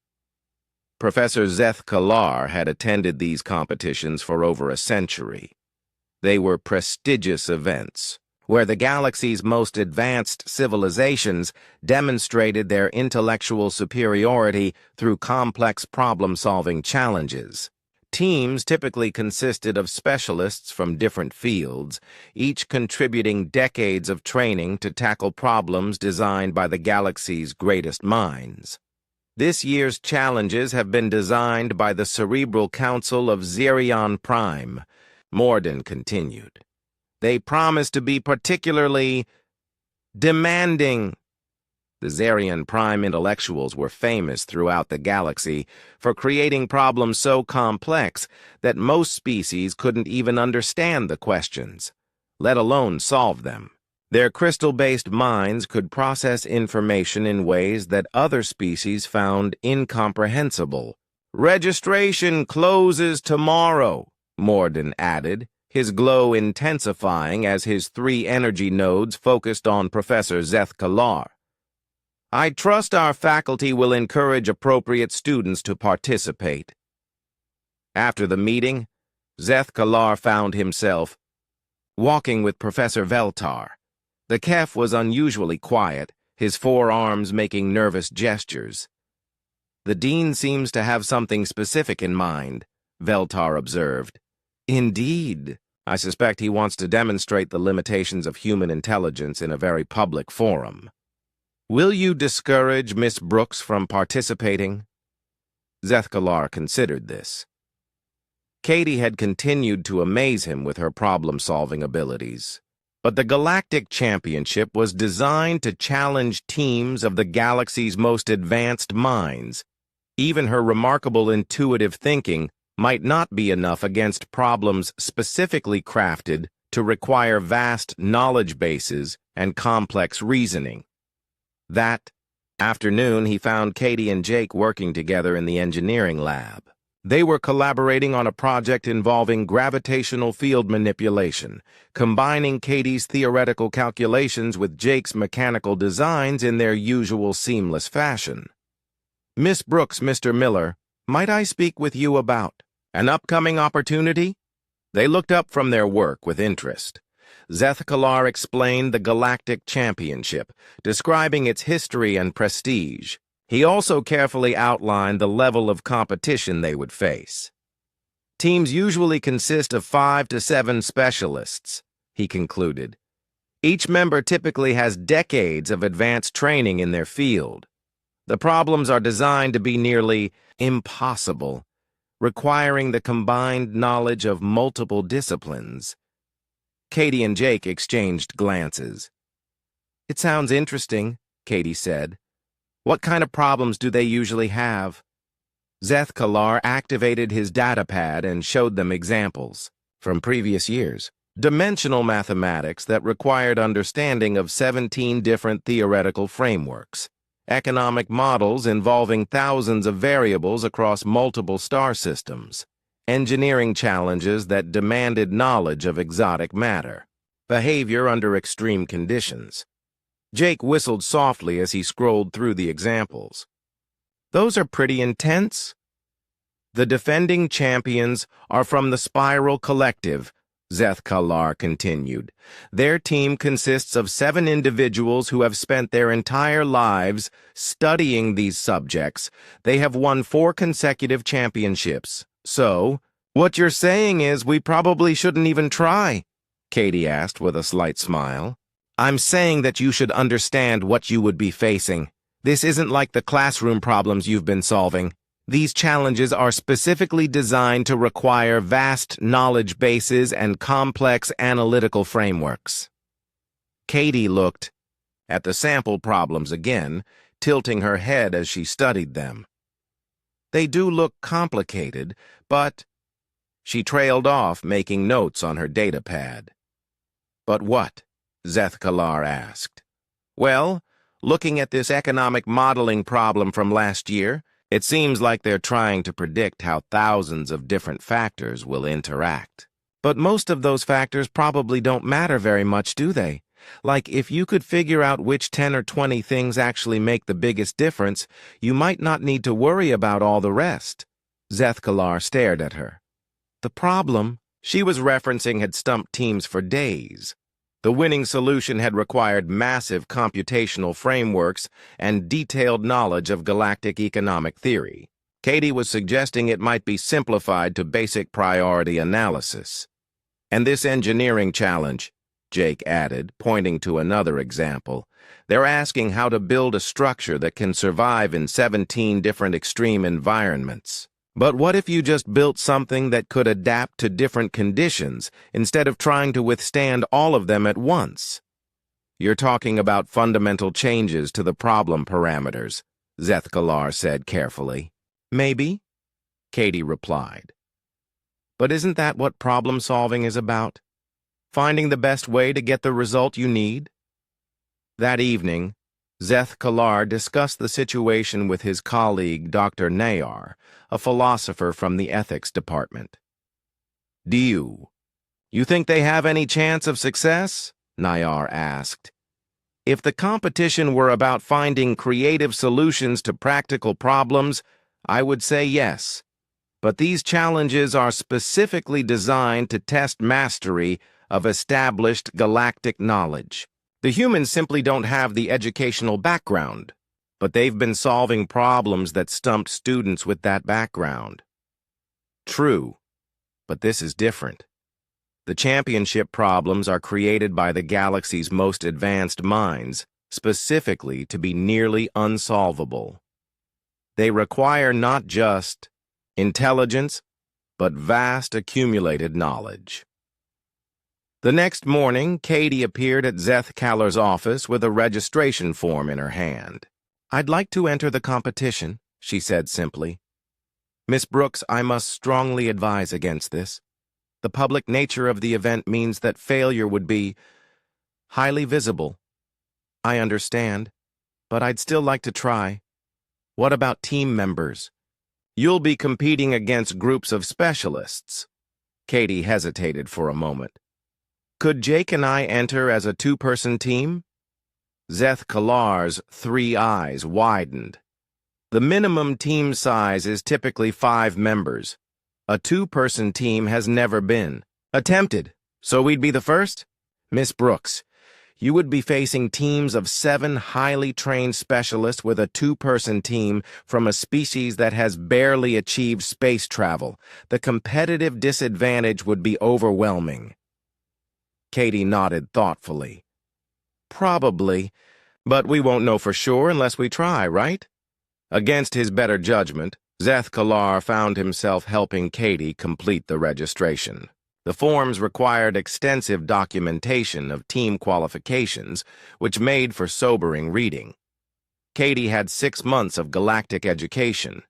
Professor Zeth Kalar had attended these competitions for over a century. They were prestigious events, where the galaxy's most advanced civilizations demonstrated their intellectual superiority through complex problem-solving challenges. Teams typically consisted of specialists from different fields, each contributing decades of training to tackle problems designed by the galaxy's greatest minds. This year's challenges have been designed by the Cerebral Council of Zerion Prime, Mordun continued. They promise to be particularly demanding. The Zerion Prime intellectuals were famous throughout the galaxy for creating problems so complex that most species couldn't even understand the questions, let alone solve them. Their crystal-based minds could process information in ways that other species found incomprehensible. Registration closes tomorrow, Mordun added, his glow intensifying as his 3 energy nodes focused on Professor Zeth Kalar. I trust our faculty will encourage appropriate students to participate. After the meeting, Zeth Kalar found himself walking with Professor Veltar. The Kef was unusually quiet, his forearms making nervous gestures. The Dean seems to have something specific in mind, Veltar observed. Indeed. I suspect he wants to demonstrate the limitations of human intelligence in a very public forum. Will you discourage Miss Brooks from participating? Zethkalar considered this. Katie had continued to amaze him with her problem-solving abilities. But the Galactic Championship was designed to challenge teams of the galaxy's most advanced minds. Even her remarkable intuitive thinking might not be enough against problems specifically crafted to require vast knowledge bases and complex reasoning. That afternoon, he found Katie and Jake working together in the engineering lab. They were collaborating on a project involving gravitational field manipulation, combining Katie's theoretical calculations with Jake's mechanical designs in their usual seamless fashion. Miss Brooks, Mr. Miller, might I speak with you about an upcoming opportunity? They looked up from their work with interest. Zethkalar explained the Galactic Championship, describing its history and prestige. He also carefully outlined the level of competition they would face. Teams usually consist of 5 to 7 specialists, he concluded. Each member typically has decades of advanced training in their field. The problems are designed to be nearly impossible, requiring the combined knowledge of multiple disciplines. Katie and Jake exchanged glances. It sounds interesting, Katie said. What kind of problems do they usually have? Zethkalar activated his datapad and showed them examples from previous years. Dimensional mathematics that required understanding of 17 different theoretical frameworks. Economic models involving thousands of variables across multiple star systems. Engineering challenges that demanded knowledge of exotic matter. Behavior under extreme conditions. Jake whistled softly as he scrolled through the examples. Those are pretty intense. The defending champions are from the Spiral Collective, Zethkalar continued. Their team consists of 7 individuals who have spent their entire lives studying these subjects. They have won 4 consecutive championships. So, what you're saying is we probably shouldn't even try, Katie asked with a slight smile. I'm saying that you should understand what you would be facing. This isn't like the classroom problems you've been solving. These challenges are specifically designed to require vast knowledge bases and complex analytical frameworks. Katie looked at the sample problems again, tilting her head as she studied them. They do look complicated, but... She trailed off, making notes on her datapad. But what? Zethkalar asked. Well, looking at this economic modeling problem from last year, it seems like they're trying to predict how thousands of different factors will interact. But most of those factors probably don't matter very much, do they? Like, if you could figure out which 10 or 20 things actually make the biggest difference, you might not need to worry about all the rest. Zethkalar stared at her. The problem she was referencing had stumped teams for days. The winning solution had required massive computational frameworks and detailed knowledge of galactic economic theory. Katie was suggesting it might be simplified to basic priority analysis. And this engineering challenge, Jake added, pointing to another example. They're asking how to build a structure that can survive in 17 different extreme environments. But what if you just built something that could adapt to different conditions instead of trying to withstand all of them at once? You're talking about fundamental changes to the problem parameters, Zethkalar said carefully. Maybe, Katie replied. But isn't that what problem solving is about? Finding the best way to get the result you need? That evening, Zethkalar discussed the situation with his colleague, Dr. Nayar, a philosopher from the ethics department. Do you think they have any chance of success? Nayar asked. If the competition were about finding creative solutions to practical problems, I would say yes. But these challenges are specifically designed to test mastery of established galactic knowledge. The humans simply don't have the educational background. but they've been solving problems that stumped students with that background. True, but this is different. The championship problems are created by the galaxy's most advanced minds, specifically to be nearly unsolvable. They require not just intelligence, but vast accumulated knowledge. The next morning, Katie appeared at Zeth Kaller's office with a registration form in her hand. "I'd like to enter the competition," she said simply. "Miss Brooks, I must strongly advise against this. The public nature of the event means that failure would be highly visible. I understand, but I'd still like to try. What about team members? You'll be competing against groups of specialists." Katie hesitated for a moment. "Could Jake and I enter as a two-person team?" Zeth Kallar's 3 eyes widened. "The minimum team size is typically 5 members. A two-person team has never been attempted, so we'd be the first? Miss Brooks, you would be facing teams of 7 highly trained specialists with a two-person team from a species that has barely achieved space travel. The competitive disadvantage would be overwhelming." Katie nodded thoughtfully. "Probably, but we won't know for sure unless we try, right?" Against his better judgment, Zeth Kallar found himself helping Katie complete the registration. The forms required extensive documentation of team qualifications, which made for sobering reading. Katie had 6 months of galactic education.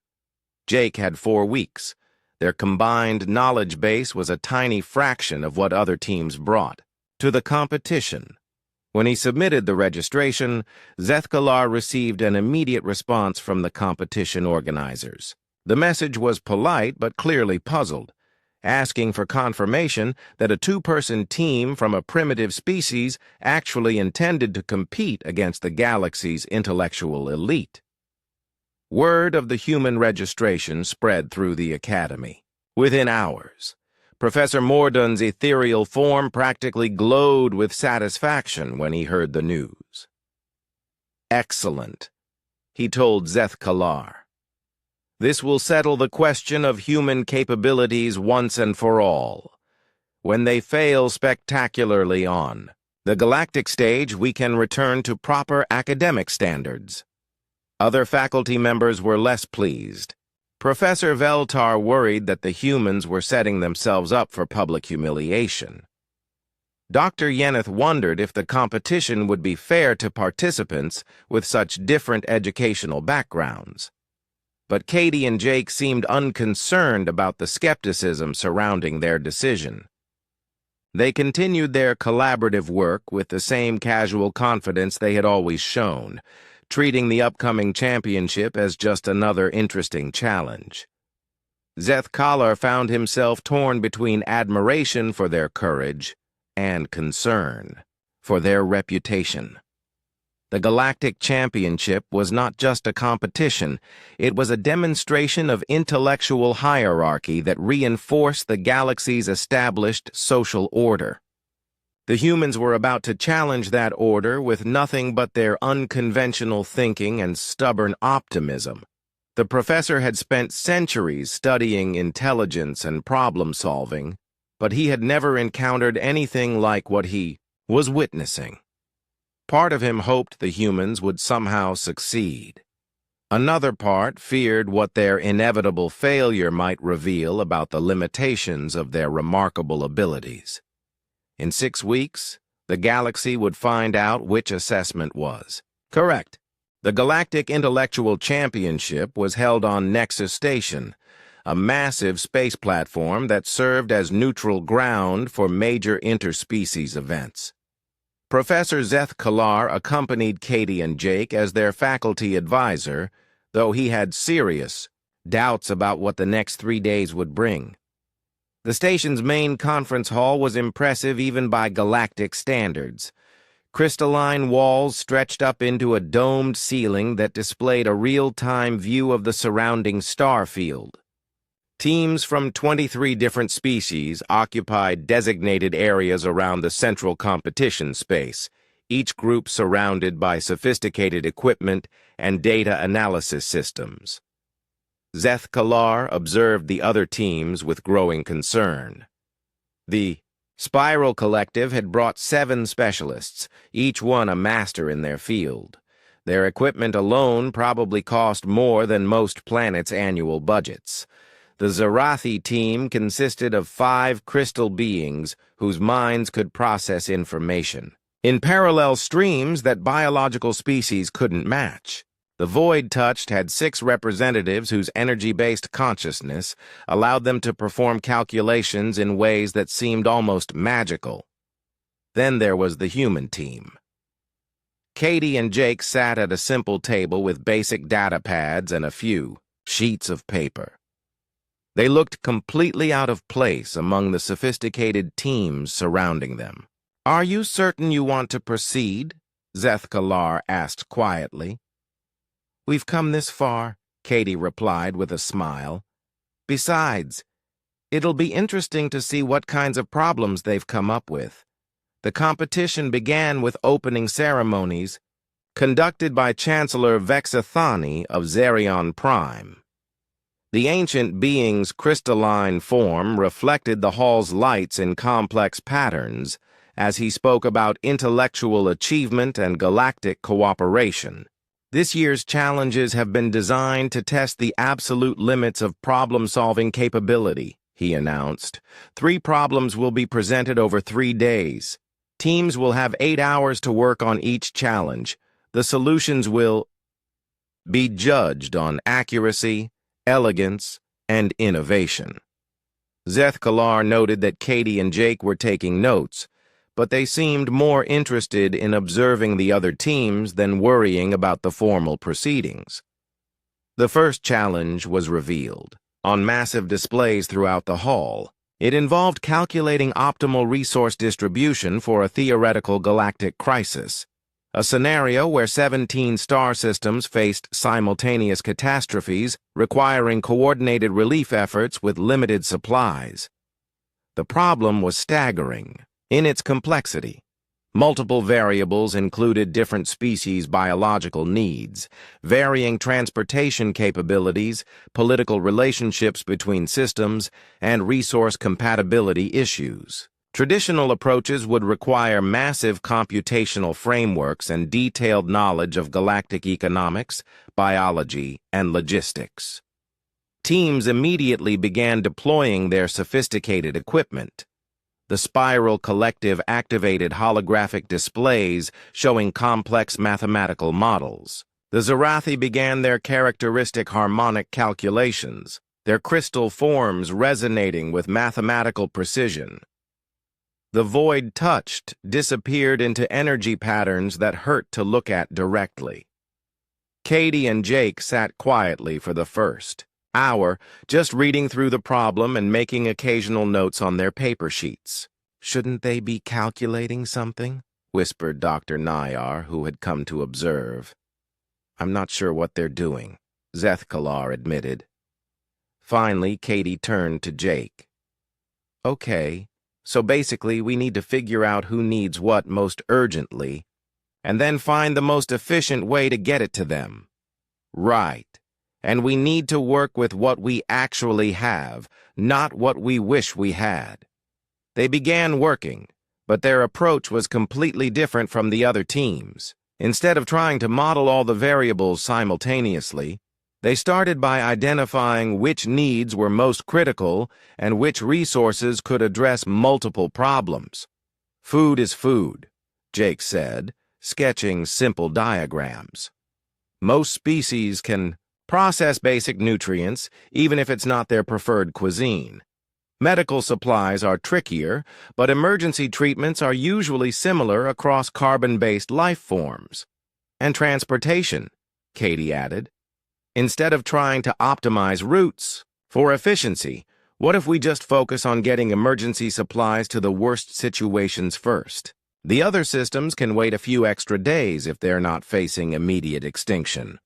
Jake had 4 weeks. Their combined knowledge base was a tiny fraction of what other teams brought to the competition. When he submitted the registration, Zeth Kallar received an immediate response from the competition organizers. The message was polite but clearly puzzled, asking for confirmation that a two-person team from a primitive species actually intended to compete against the galaxy's intellectual elite. Word of the human registration spread through the Academy. Within hours, Professor Mordun's ethereal form practically glowed with satisfaction when he heard the news. "Excellent," he told Zeth Kallar. "This will settle the question of human capabilities once and for all. When they fail spectacularly on the galactic stage, we can return to proper academic standards." Other faculty members were less pleased. Professor Veltar worried that the humans were setting themselves up for public humiliation. Dr. Yeneth wondered if the competition would be fair to participants with such different educational backgrounds. But Katie and Jake seemed unconcerned about the skepticism surrounding their decision. They continued their collaborative work with the same casual confidence they had always shown, treating the upcoming championship as just another interesting challenge. Zeth Kallar found himself torn between admiration for their courage and concern for their reputation. The Galactic Championship was not just a competition, it was a demonstration of intellectual hierarchy that reinforced the galaxy's established social order. The humans were about to challenge that order with nothing but their unconventional thinking and stubborn optimism. The professor had spent centuries studying intelligence and problem-solving, but he had never encountered anything like what he was witnessing. Part of him hoped the humans would somehow succeed. Another part feared what their inevitable failure might reveal about the limitations of their remarkable abilities. In 6 weeks, the galaxy would find out which assessment was correct. The Galactic Intellectual Championship was held on Nexus Station, a massive space platform that served as neutral ground for major interspecies events. Professor Zeth Kallar accompanied Katie and Jake as their faculty advisor, though he had serious doubts about what the next 3 days would bring. The station's main conference hall was impressive even by galactic standards. Crystalline walls stretched up into a domed ceiling that displayed a real-time view of the surrounding star field. Teams from 23 different species occupied designated areas around the central competition space, each group surrounded by sophisticated equipment and data analysis systems. Zeth Kalar observed the other teams with growing concern. The Spiral Collective had brought 7 specialists, each one a master in their field. Their equipment alone probably cost more than most planets' annual budgets. The Zarathi team consisted of 5 crystal beings whose minds could process information in parallel streams that biological species couldn't match. The Void Touched had 6 representatives whose energy-based consciousness allowed them to perform calculations in ways that seemed almost magical. Then there was the human team. Katie and Jake sat at a simple table with basic data pads and a few sheets of paper. They looked completely out of place among the sophisticated teams surrounding them. "Are you certain you want to proceed?" Zeth Kalar asked quietly. "We've come this far," Katie replied with a smile. "Besides, it'll be interesting to see what kinds of problems they've come up with." The competition began with opening ceremonies conducted by Chancellor Vexathani of Zerion Prime. The ancient being's crystalline form reflected the hall's lights in complex patterns as he spoke about intellectual achievement and galactic cooperation. This year's challenges have been designed to test the absolute limits of problem-solving capability, he announced. 3 problems will be presented over 3 days. Teams will have 8 hours to work on each challenge. The solutions will be judged on accuracy, elegance, and innovation. Zeth Kalar noted that Katie and Jake were taking notes, but they seemed more interested in observing the other teams than worrying about the formal proceedings. The first challenge was revealed on massive displays throughout the hall. It involved calculating optimal resource distribution for a theoretical galactic crisis, a scenario where 17 star systems faced simultaneous catastrophes requiring coordinated relief efforts with limited supplies. The problem was staggering in its complexity. Multiple variables included different species' biological needs, varying transportation capabilities, political relationships between systems, and resource compatibility issues. Traditional approaches would require massive computational frameworks and detailed knowledge of galactic economics, biology, and logistics. Teams immediately began deploying their sophisticated equipment. The Spiral Collective activated holographic displays showing complex mathematical models. The Zarathi began their characteristic harmonic calculations, their crystal forms resonating with mathematical precision. The Void Touched disappeared into energy patterns that hurt to look at directly. Katie and Jake sat quietly for the first hour, just reading through the problem and making occasional notes on their paper sheets. "Shouldn't they be calculating something?" whispered Dr. Nayar, who had come to observe. "I'm not sure what they're doing," Zeth Kalar admitted. Finally, Katie turned to Jake. "Okay, so basically we need to figure out who needs what most urgently, and then find the most efficient way to get it to them." "Right. And we need to work with what we actually have, not what we wish we had." They began working, but their approach was completely different from the other teams. Instead of trying to model all the variables simultaneously, they started by identifying which needs were most critical and which resources could address multiple problems. "Food is food," Jake said, sketching simple diagrams. "Most species can process basic nutrients, even if it's not their preferred cuisine. Medical supplies are trickier, but emergency treatments are usually similar across carbon-based life forms. And transportation," Katie added. "Instead of trying to optimize routes for efficiency, what if we just focus on getting emergency supplies to the worst situations first? The other systems can wait a few extra days if they're not facing immediate extinction."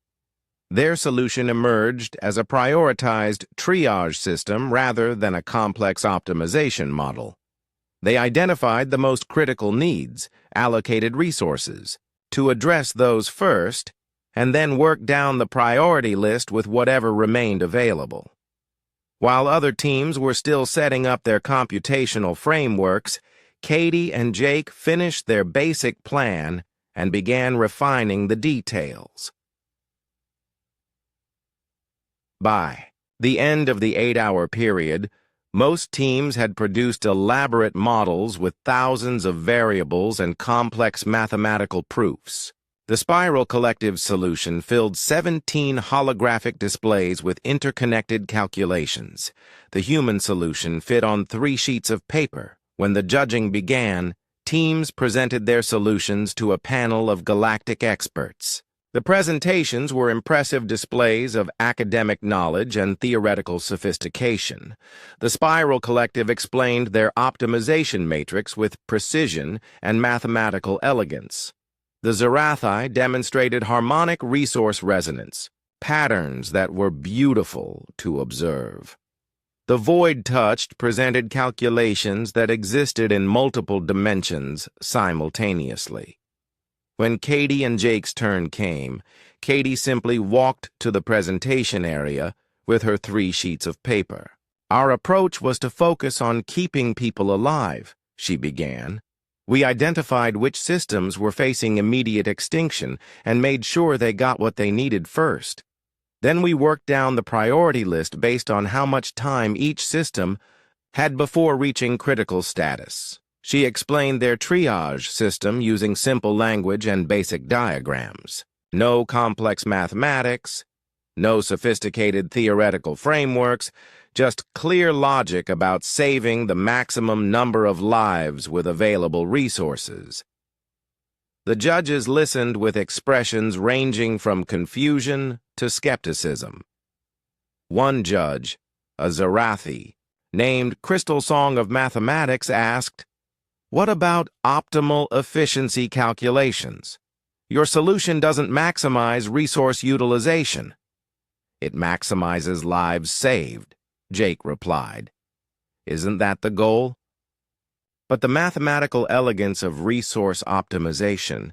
Their solution emerged as a prioritized triage system rather than a complex optimization model. They identified the most critical needs, allocated resources, to address those first, and then worked down the priority list with whatever remained available. While other teams were still setting up their computational frameworks, Katie and Jake finished their basic plan and began refining the details. By the end of the 8-hour period, most teams had produced elaborate models with thousands of variables and complex mathematical proofs. The Spiral Collective's solution filled 17 holographic displays with interconnected calculations. The human solution fit on 3 sheets of paper. When the judging began, teams presented their solutions to a panel of galactic experts. The presentations were impressive displays of academic knowledge and theoretical sophistication. The Spiral Collective explained their optimization matrix with precision and mathematical elegance. The Zarathi demonstrated harmonic resource resonance, patterns that were beautiful to observe. The Void Touched presented calculations that existed in multiple dimensions simultaneously. When Katie and Jake's turn came, Katie simply walked to the presentation area with her 3 sheets of paper. Our approach was to focus on keeping people alive, she began. We identified which systems were facing immediate extinction and made sure they got what they needed first. Then we worked down the priority list based on how much time each system had before reaching critical status. She explained their triage system using simple language and basic diagrams. No complex mathematics, no sophisticated theoretical frameworks, just clear logic about saving the maximum number of lives with available resources. The judges listened with expressions ranging from confusion to skepticism. One judge, a Zarathi, named Crystal Song of Mathematics, asked, "What about optimal efficiency calculations? Your solution doesn't maximize resource utilization." "It maximizes lives saved," Jake replied. "Isn't that the goal?" But the mathematical elegance of resource optimization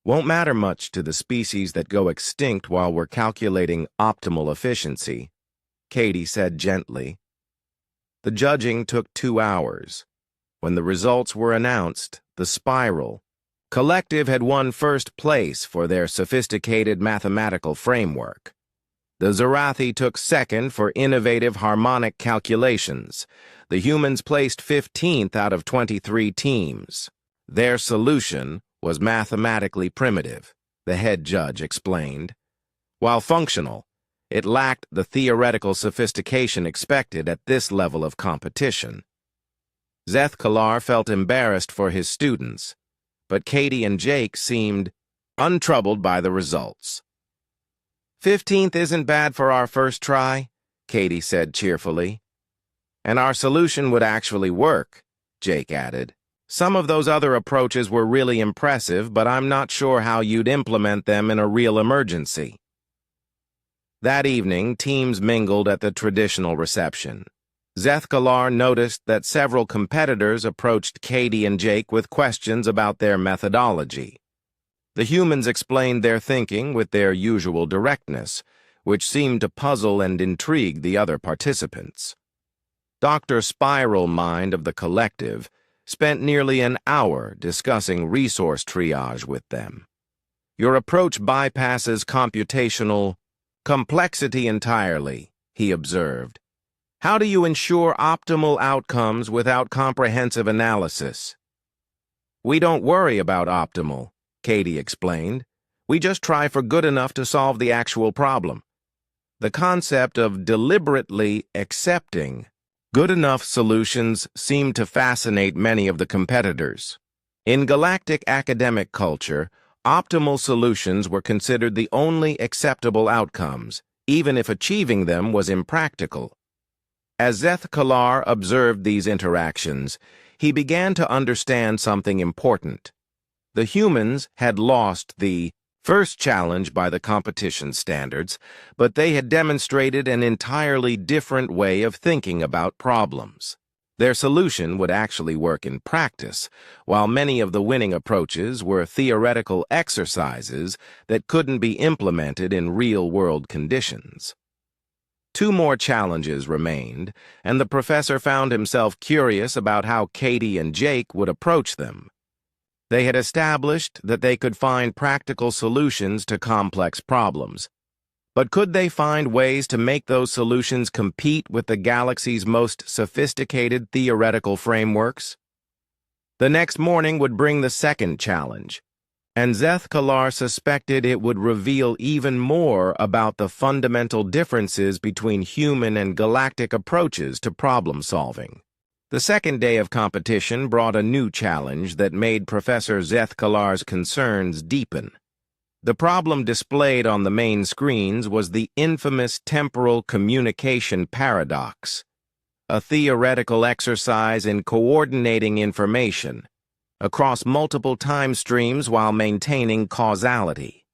won't matter much to the species that go extinct while we're calculating optimal efficiency, Katie said gently. The judging took 2 hours. When the results were announced, the Spiral Collective had won first place for their sophisticated mathematical framework. The Zarathi took second for innovative harmonic calculations. The humans placed 15th out of 23 teams. Their solution was mathematically primitive, the head judge explained. While functional, it lacked the theoretical sophistication expected at this level of competition. Zethkalar felt embarrassed for his students, but Katie and Jake seemed untroubled by the results. 15th isn't bad for our first try, Katie said cheerfully. And our solution would actually work, Jake added. Some of those other approaches were really impressive, but I'm not sure how you'd implement them in a real emergency. That evening, teams mingled at the traditional reception. Zethkalar noticed that several competitors approached Katie and Jake with questions about their methodology. The humans explained their thinking with their usual directness, which seemed to puzzle and intrigue the other participants. Dr. Spiral Mind of the Collective spent nearly an hour discussing resource triage with them. Your approach bypasses computational complexity entirely, he observed. How do you ensure optimal outcomes without comprehensive analysis? We don't worry about optimal, Katie explained. We just try for good enough to solve the actual problem. The concept of deliberately accepting good enough solutions seemed to fascinate many of the competitors. In galactic academic culture, optimal solutions were considered the only acceptable outcomes, even if achieving them was impractical. As Zethkalar observed these interactions, he began to understand something important. The humans had lost the first challenge by the competition standards, but they had demonstrated an entirely different way of thinking about problems. Their solution would actually work in practice, while many of the winning approaches were theoretical exercises that couldn't be implemented in real-world conditions. Two more challenges remained, and the professor found himself curious about how Katie and Jake would approach them. They had established that they could find practical solutions to complex problems. But could they find ways to make those solutions compete with the galaxy's most sophisticated theoretical frameworks? The next morning would bring the second challenge, and Zeth-Kalar suspected it would reveal even more about the fundamental differences between human and galactic approaches to problem solving. The second day of competition brought a new challenge that made Professor Zeth-Kalar's concerns deepen. The problem displayed on the main screens was the infamous temporal communication paradox, a theoretical exercise in coordinating information across multiple time streams while maintaining causality.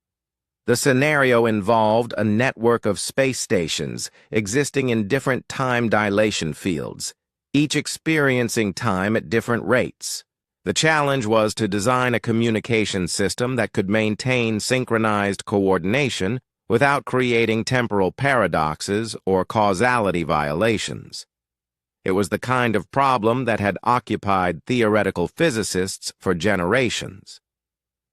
The scenario involved a network of space stations existing in different time dilation fields, each experiencing time at different rates. The challenge was to design a communication system that could maintain synchronized coordination without creating temporal paradoxes or causality violations. It was the kind of problem that had occupied theoretical physicists for generations.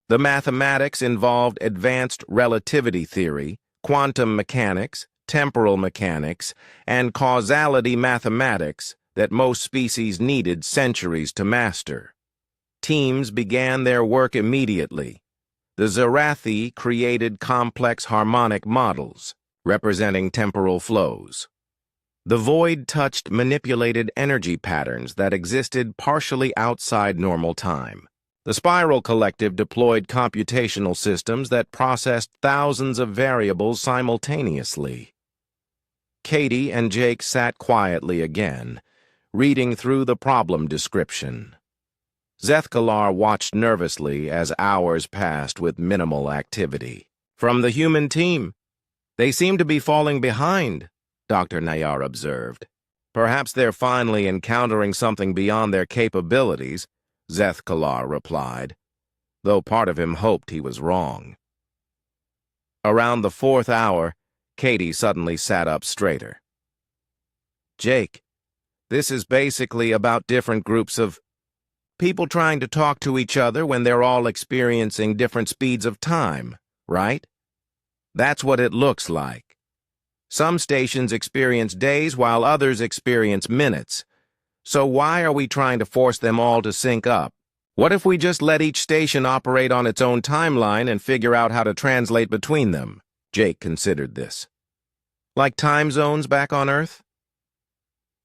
The mathematics involved advanced relativity theory, quantum mechanics, temporal mechanics, and causality mathematics that most species needed centuries to master. Teams began their work immediately. The Zerathi created complex harmonic models, representing temporal flows. The Void touched manipulated energy patterns that existed partially outside normal time. The Spiral Collective deployed computational systems that processed thousands of variables simultaneously. Katie and Jake sat quietly again, reading through the problem description. Zeth-Kalar watched nervously as hours passed with minimal activity. From the human team, they seem to be falling behind, Dr. Nayar observed. Perhaps they're finally encountering something beyond their capabilities, Zeth-Kalar replied, though part of him hoped he was wrong. Around the fourth hour, Katie suddenly sat up straighter. Jake, this is basically about different groups of people trying to talk to each other when they're all experiencing different speeds of time, right? That's what it looks like. Some stations experience days while others experience minutes. So why are we trying to force them all to sync up? What if we just let each station operate on its own timeline and figure out how to translate between them? Jake considered this. Like time zones back on Earth?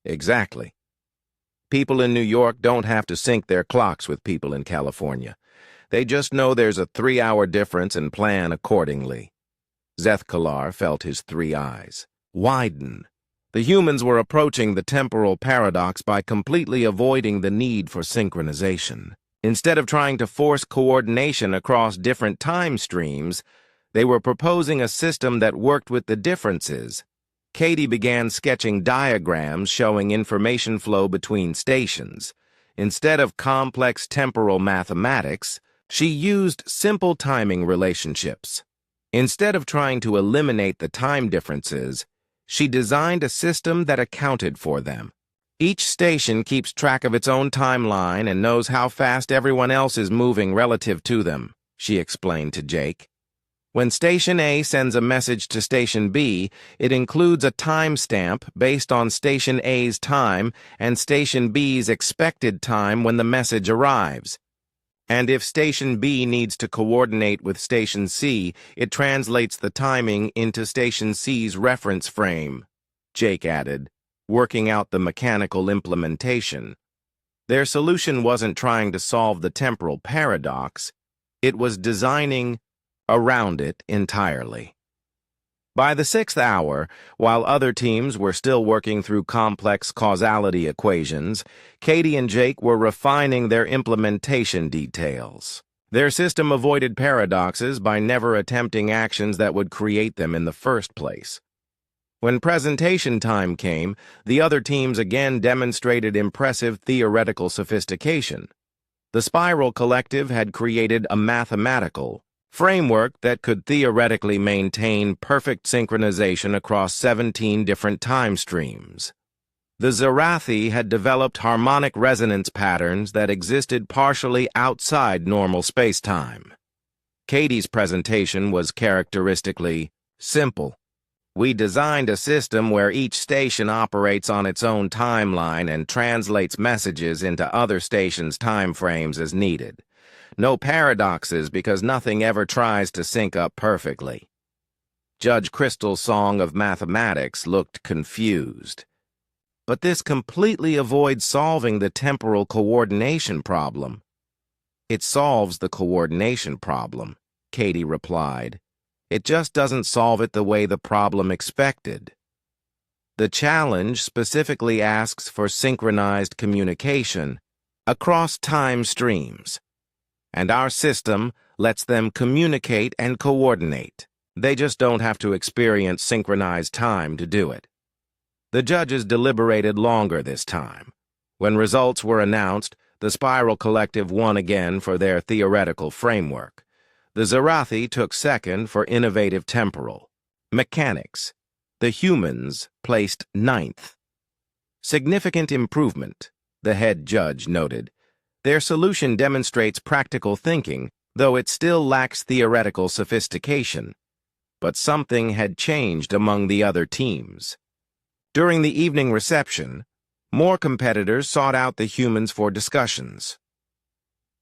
Exactly. People in New York don't have to sync their clocks with people in California. They just know there's a 3-hour difference and plan accordingly. Zeth-Kalar felt his 3 eyes widen. The humans were approaching the temporal paradox by completely avoiding the need for synchronization. Instead of trying to force coordination across different time streams, they were proposing a system that worked with the differences. Katie began sketching diagrams showing information flow between stations. Instead of complex temporal mathematics, she used simple timing relationships. Instead of trying to eliminate the time differences, she designed a system that accounted for them. Each station keeps track of its own timeline and knows how fast everyone else is moving relative to them, she explained to Jake. When Station A sends a message to Station B, it includes a timestamp based on Station A's time and Station B's expected time when the message arrives. And if Station B needs to coordinate with Station C, it translates the timing into Station C's reference frame, Jake added, working out the mechanical implementation. Their solution wasn't trying to solve the temporal paradox, it was designing around it entirely. By the 6th hour, while other teams were still working through complex causality equations, Katie and Jake were refining their implementation details. Their system avoided paradoxes by never attempting actions that would create them in the first place. When presentation time came, the other teams again demonstrated impressive theoretical sophistication. The Spiral Collective had created a mathematical framework that could theoretically maintain perfect synchronization across 17 different time streams. The Zerathi had developed harmonic resonance patterns that existed partially outside normal space-time. Katie's presentation was characteristically simple. We designed a system where each station operates on its own timeline and translates messages into other stations' time frames as needed. No paradoxes because nothing ever tries to sync up perfectly. Judge Crystal's song of mathematics looked confused. But this completely avoids solving the temporal coordination problem. It solves the coordination problem, Katie replied. It just doesn't solve it the way the problem expected. The challenge specifically asks for synchronized communication across time streams, and our system lets them communicate and coordinate. They just don't have to experience synchronized time to do it. The judges deliberated longer this time. When results were announced, the Spiral Collective won again for their theoretical framework. The Zerathi took second for innovative temporal mechanics. The humans placed ninth. Significant improvement, the head judge noted. Their solution demonstrates practical thinking, though it still lacks theoretical sophistication. But something had changed among the other teams. During the evening reception, more competitors sought out the humans for discussions.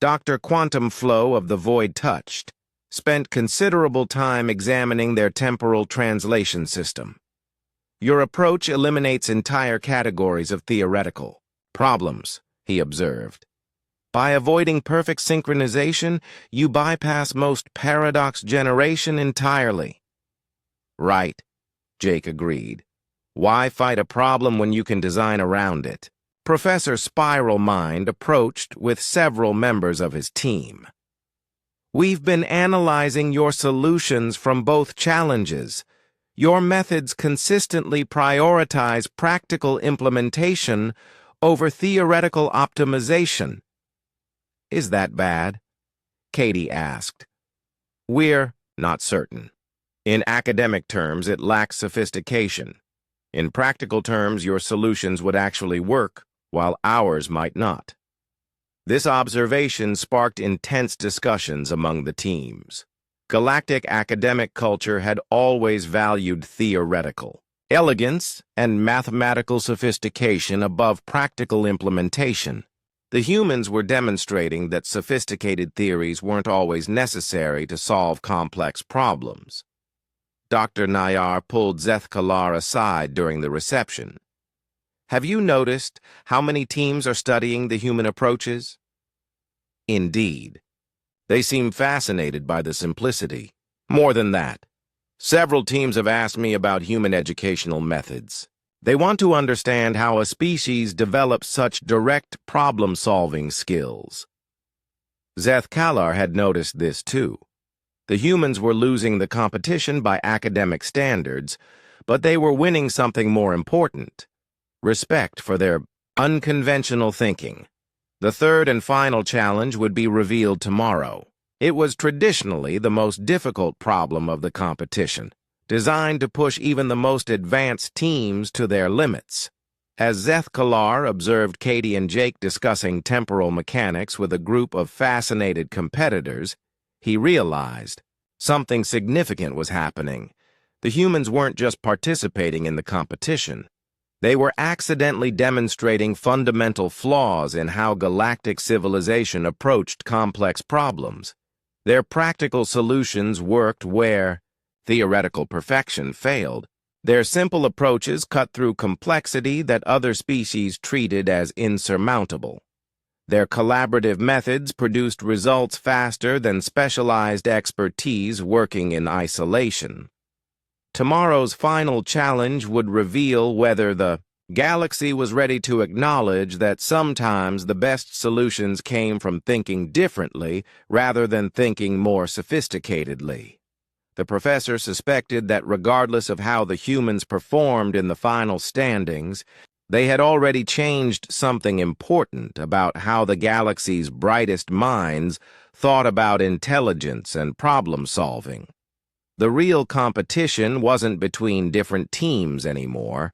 Dr. Quantum Flow of the Void Touched spent considerable time examining their temporal translation system. Your approach eliminates entire categories of theoretical problems, he observed. By avoiding perfect synchronization, you bypass most paradox generation entirely. Right, Jake agreed. Why fight a problem when you can design around it? Professor Spiral Mind approached with several members of his team. We've been analyzing your solutions from both challenges. Your methods consistently prioritize practical implementation over theoretical optimization. Is that bad? Katie asked. We're not certain. In academic terms, it lacks sophistication. In practical terms, your solutions would actually work, while ours might not. This observation sparked intense discussions among the teams. Galactic academic culture had always valued theoretical elegance and mathematical sophistication above practical implementation. The humans were demonstrating that sophisticated theories weren't always necessary to solve complex problems. Dr. Nayar pulled Zeth Kalar aside during the reception. Have you noticed how many teams are studying the human approaches? Indeed. They seem fascinated by the simplicity. More than that, several teams have asked me about human educational methods. They want to understand how a species develops such direct problem-solving skills. Zeth Kalar had noticed this too. The humans were losing the competition by academic standards, but they were winning something more important: respect for their unconventional thinking. The third and final challenge would be revealed tomorrow. It was traditionally the most difficult problem of the competition, designed to push even the most advanced teams to their limits. As Zeth Kalar observed Katie and Jake discussing temporal mechanics with a group of fascinated competitors, he realized something significant was happening. The humans weren't just participating in the competition. They were accidentally demonstrating fundamental flaws in how galactic civilization approached complex problems. Their practical solutions worked where theoretical perfection failed. Their simple approaches cut through complexity that other species treated as insurmountable. Their collaborative methods produced results faster than specialized expertise working in isolation. Tomorrow's final challenge would reveal whether the galaxy was ready to acknowledge that sometimes the best solutions came from thinking differently rather than thinking more sophisticatedly. The professor suspected that regardless of how the humans performed in the final standings, they had already changed something important about how the galaxy's brightest minds thought about intelligence and problem-solving. The real competition wasn't between different teams anymore.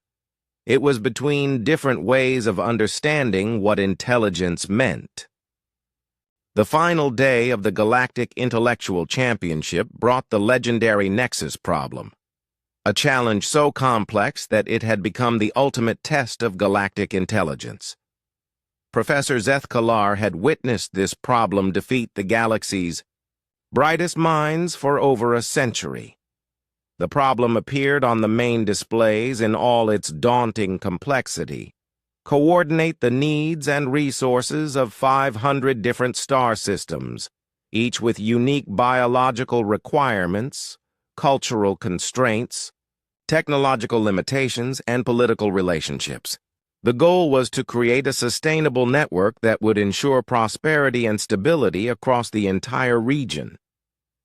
It was between different ways of understanding what intelligence meant. The final day of the Galactic Intellectual Championship brought the legendary Nexus problem, a challenge so complex that it had become the ultimate test of galactic intelligence. Professor Zethkalar had witnessed this problem defeat the galaxy's brightest minds for over a century. The problem appeared on the main displays in all its daunting complexity. Coordinate the needs and resources of 500 different star systems, each with unique biological requirements, cultural constraints, technological limitations, and political relationships. The goal was to create a sustainable network that would ensure prosperity and stability across the entire region.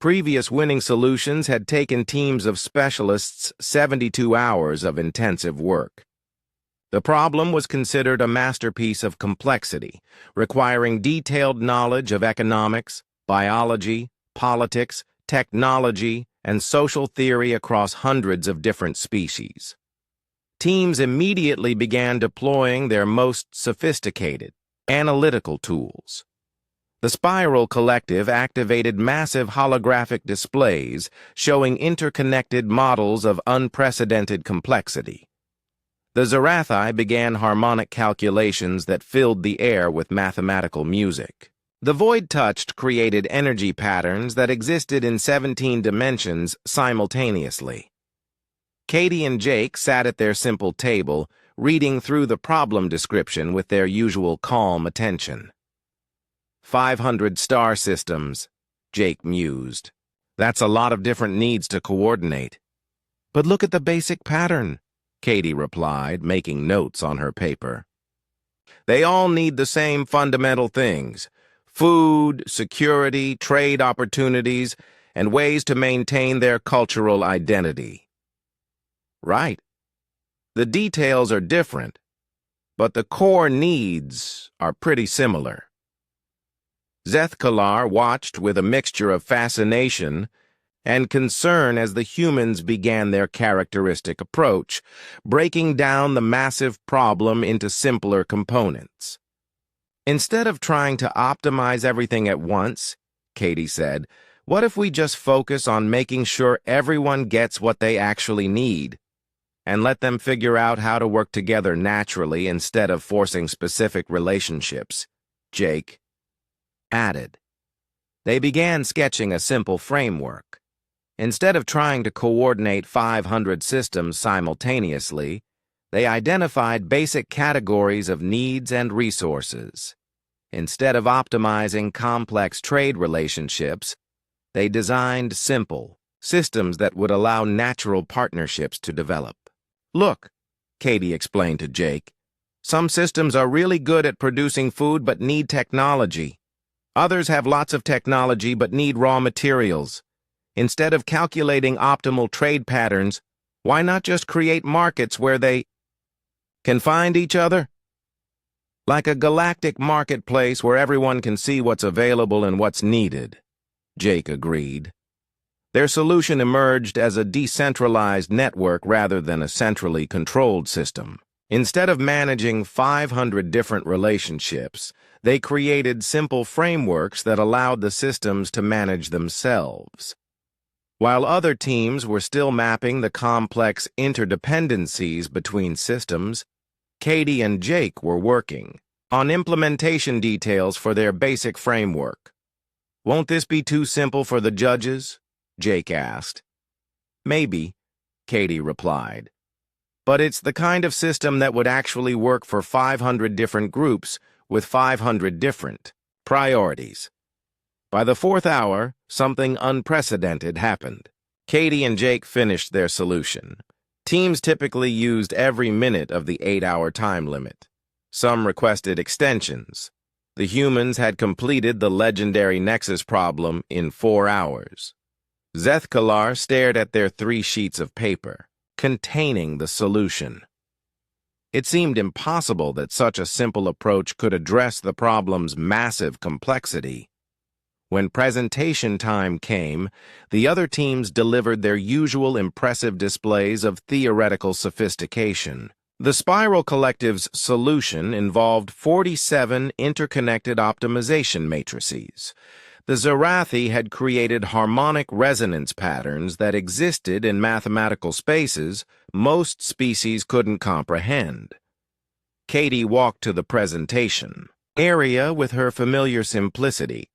Previous winning solutions had taken teams of specialists 72 hours of intensive work. The problem was considered a masterpiece of complexity, requiring detailed knowledge of economics, biology, politics, technology, and social theory across hundreds of different species. Teams immediately began deploying their most sophisticated, analytical tools. The Spiral Collective activated massive holographic displays showing interconnected models of unprecedented complexity. The Zarathi began harmonic calculations that filled the air with mathematical music. The Void Touched created energy patterns that existed in 17 dimensions simultaneously. Katie and Jake sat at their simple table, reading through the problem description with their usual calm attention. 500 star systems, Jake mused. That's a lot of different needs to coordinate. But look at the basic pattern, Katie replied, making notes on her paper. They all need the same fundamental things: food, security, trade opportunities, and ways to maintain their cultural identity. Right. The details are different, but the core needs are pretty similar. Zethkalar watched with a mixture of fascination and concern as the humans began their characteristic approach, breaking down the massive problem into simpler components. Instead of trying to optimize everything at once, Katie said, what if we just focus on making sure everyone gets what they actually need, and let them figure out how to work together naturally instead of forcing specific relationships, Jake added. They began sketching a simple framework. Instead of trying to coordinate 500 systems simultaneously, they identified basic categories of needs and resources. Instead of optimizing complex trade relationships, they designed simple systems that would allow natural partnerships to develop. Look, Katie explained to Jake, some systems are really good at producing food but need technology. Others have lots of technology but need raw materials. Instead of calculating optimal trade patterns, why not just create markets where they can find each other? Like a galactic marketplace where everyone can see what's available and what's needed, Jake agreed. Their solution emerged as a decentralized network rather than a centrally controlled system. Instead of managing 500 different relationships, they created simple frameworks that allowed the systems to manage themselves. While other teams were still mapping the complex interdependencies between systems, Katie and Jake were working on implementation details for their basic framework. Won't this be too simple for the judges? Jake asked. Maybe, Katie replied. But it's the kind of system that would actually work for 500 different groups with 500 different priorities. By the fourth hour, something unprecedented happened. Katie and Jake finished their solution. Teams typically used every minute of the 8-hour time limit. Some requested extensions. The humans had completed the legendary Nexus problem in 4 hours. Zethkalar stared at their 3 sheets of paper, containing the solution. It seemed impossible that such a simple approach could address the problem's massive complexity. When presentation time came, the other teams delivered their usual impressive displays of theoretical sophistication. The Spiral Collective's solution involved 47 interconnected optimization matrices. The Zarathi had created harmonic resonance patterns that existed in mathematical spaces most species couldn't comprehend. Katie walked to the presentation area with her familiar simplicity.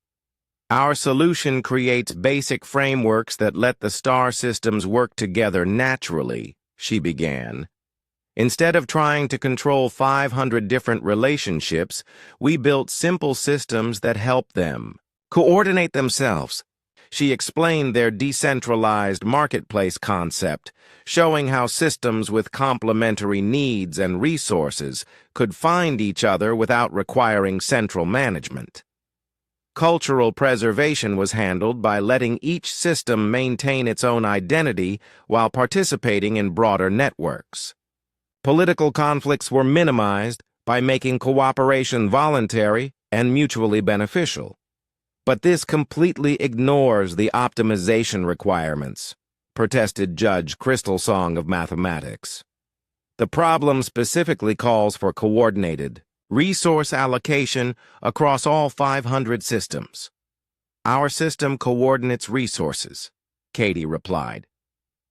Our solution creates basic frameworks that let the star systems work together naturally, she began. Instead of trying to control 500 different relationships, we built simple systems that help them coordinate themselves. She explained their decentralized marketplace concept, showing how systems with complementary needs and resources could find each other without requiring central management. Cultural preservation was handled by letting each system maintain its own identity while participating in broader networks. Political conflicts were minimized by making cooperation voluntary and mutually beneficial. But this completely ignores the optimization requirements, protested Judge Crystalsong of Mathematics. The problem specifically calls for coordinated resource allocation across all 500 systems. Our system coordinates resources, Katie replied.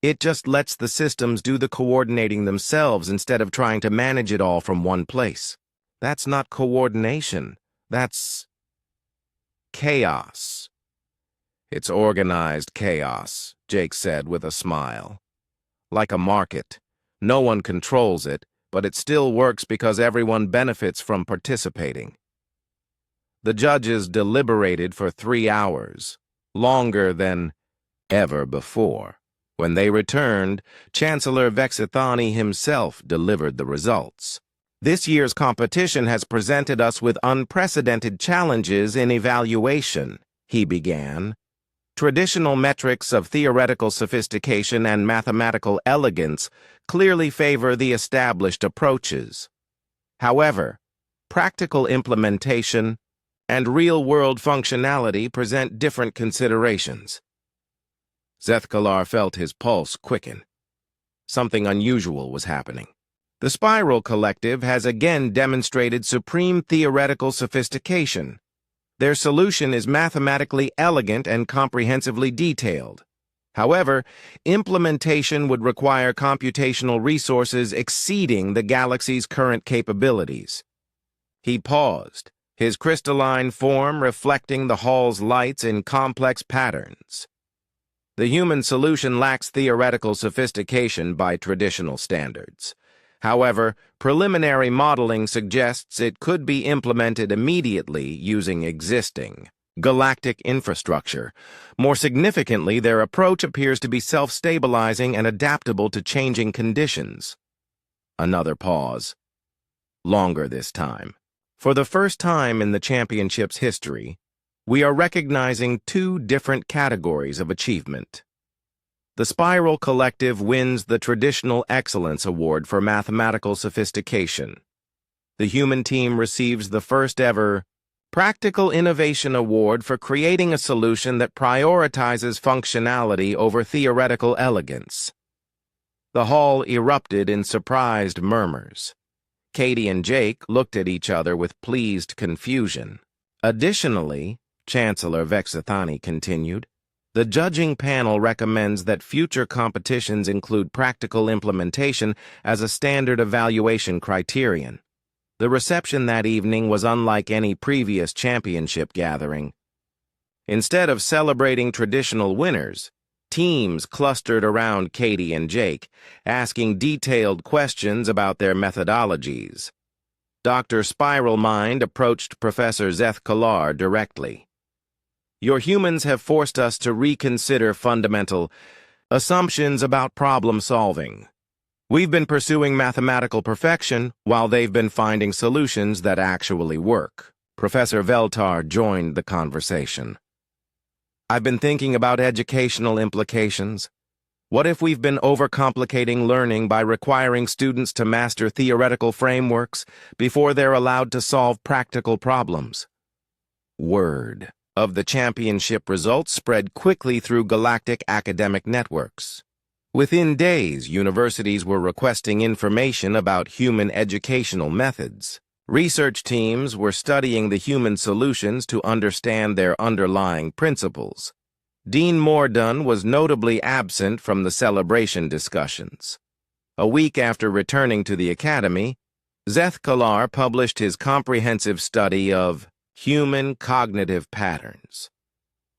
It just lets the systems do the coordinating themselves instead of trying to manage it all from one place. That's not coordination. That's chaos. It's organized chaos, Jake said with a smile. Like a market. No one controls it, but it still works because everyone benefits from participating. The judges deliberated for 3 hours, longer than ever before. When they returned, Chancellor Vexithani himself delivered the results. This year's competition has presented us with unprecedented challenges in evaluation, he began. Traditional metrics of theoretical sophistication and mathematical elegance clearly favor the established approaches. However, practical implementation and real-world functionality present different considerations. Zethkalar felt his pulse quicken. Something unusual was happening. The Spiral Collective has again demonstrated supreme theoretical sophistication. Their solution is mathematically elegant and comprehensively detailed. However, implementation would require computational resources exceeding the galaxy's current capabilities. He paused, his crystalline form reflecting the hall's lights in complex patterns. The human solution lacks theoretical sophistication by traditional standards. However, preliminary modeling suggests it could be implemented immediately using existing galactic infrastructure. More significantly, their approach appears to be self-stabilizing and adaptable to changing conditions. Another pause. Longer this time. For the first time in the championship's history, we are recognizing 2 different categories of achievement. The Spiral Collective wins the Traditional Excellence Award for Mathematical Sophistication. The human team receives the first-ever Practical Innovation Award for creating a solution that prioritizes functionality over theoretical elegance. The hall erupted in surprised murmurs. Katie and Jake looked at each other with pleased confusion. Additionally, Chancellor Vexithani continued, the judging panel recommends that future competitions include practical implementation as a standard evaluation criterion. The reception that evening was unlike any previous championship gathering. Instead of celebrating traditional winners, teams clustered around Katie and Jake, asking detailed questions about their methodologies. Dr. Spiral Mind approached Professor Zethkalar directly. Your humans have forced us to reconsider fundamental assumptions about problem solving. We've been pursuing mathematical perfection while they've been finding solutions that actually work. Professor Veltar joined the conversation. I've been thinking about educational implications. What if we've been overcomplicating learning by requiring students to master theoretical frameworks before they're allowed to solve practical problems? Word of the championship results spread quickly through galactic academic networks. Within days, universities were requesting information about human educational methods. Research teams were studying the human solutions to understand their underlying principles. Dean Mordun was notably absent from the celebration discussions. A week after returning to the academy, Zeth Kalar published his comprehensive study of human cognitive patterns.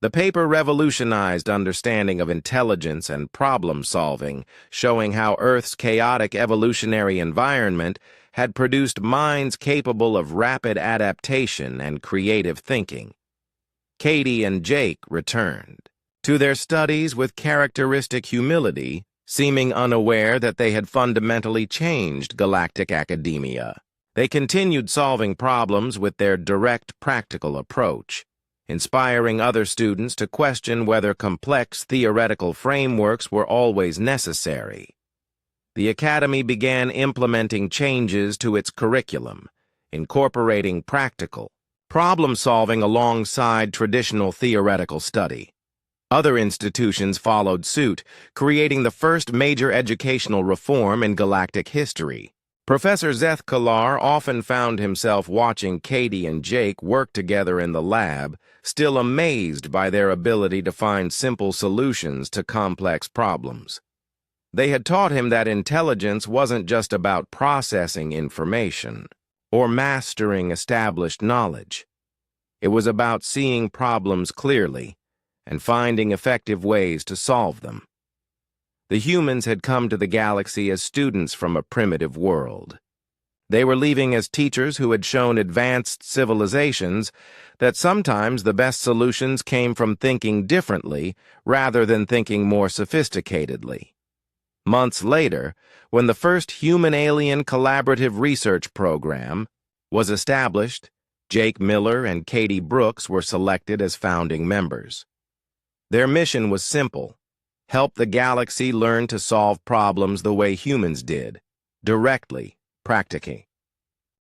The paper revolutionized understanding of intelligence and problem-solving, showing how Earth's chaotic evolutionary environment had produced minds capable of rapid adaptation and creative thinking. Katie and Jake returned to their studies with characteristic humility, seeming unaware that they had fundamentally changed galactic academia. They continued solving problems with their direct, practical approach, inspiring other students to question whether complex theoretical frameworks were always necessary. The Academy began implementing changes to its curriculum, incorporating practical problem-solving alongside traditional theoretical study. Other institutions followed suit, creating the first major educational reform in galactic history. Professor Zeth Kalar often found himself watching Katie and Jake work together in the lab, still amazed by their ability to find simple solutions to complex problems. They had taught him that intelligence wasn't just about processing information or mastering established knowledge. It was about seeing problems clearly and finding effective ways to solve them. The humans had come to the galaxy as students from a primitive world. They were leaving as teachers who had shown advanced civilizations that sometimes the best solutions came from thinking differently rather than thinking more sophisticatedly. Months later, when the first human-alien collaborative research program was established, Jake Miller and Katie Brooks were selected as founding members. Their mission was simple: help the galaxy learn to solve problems the way humans did, directly, practically.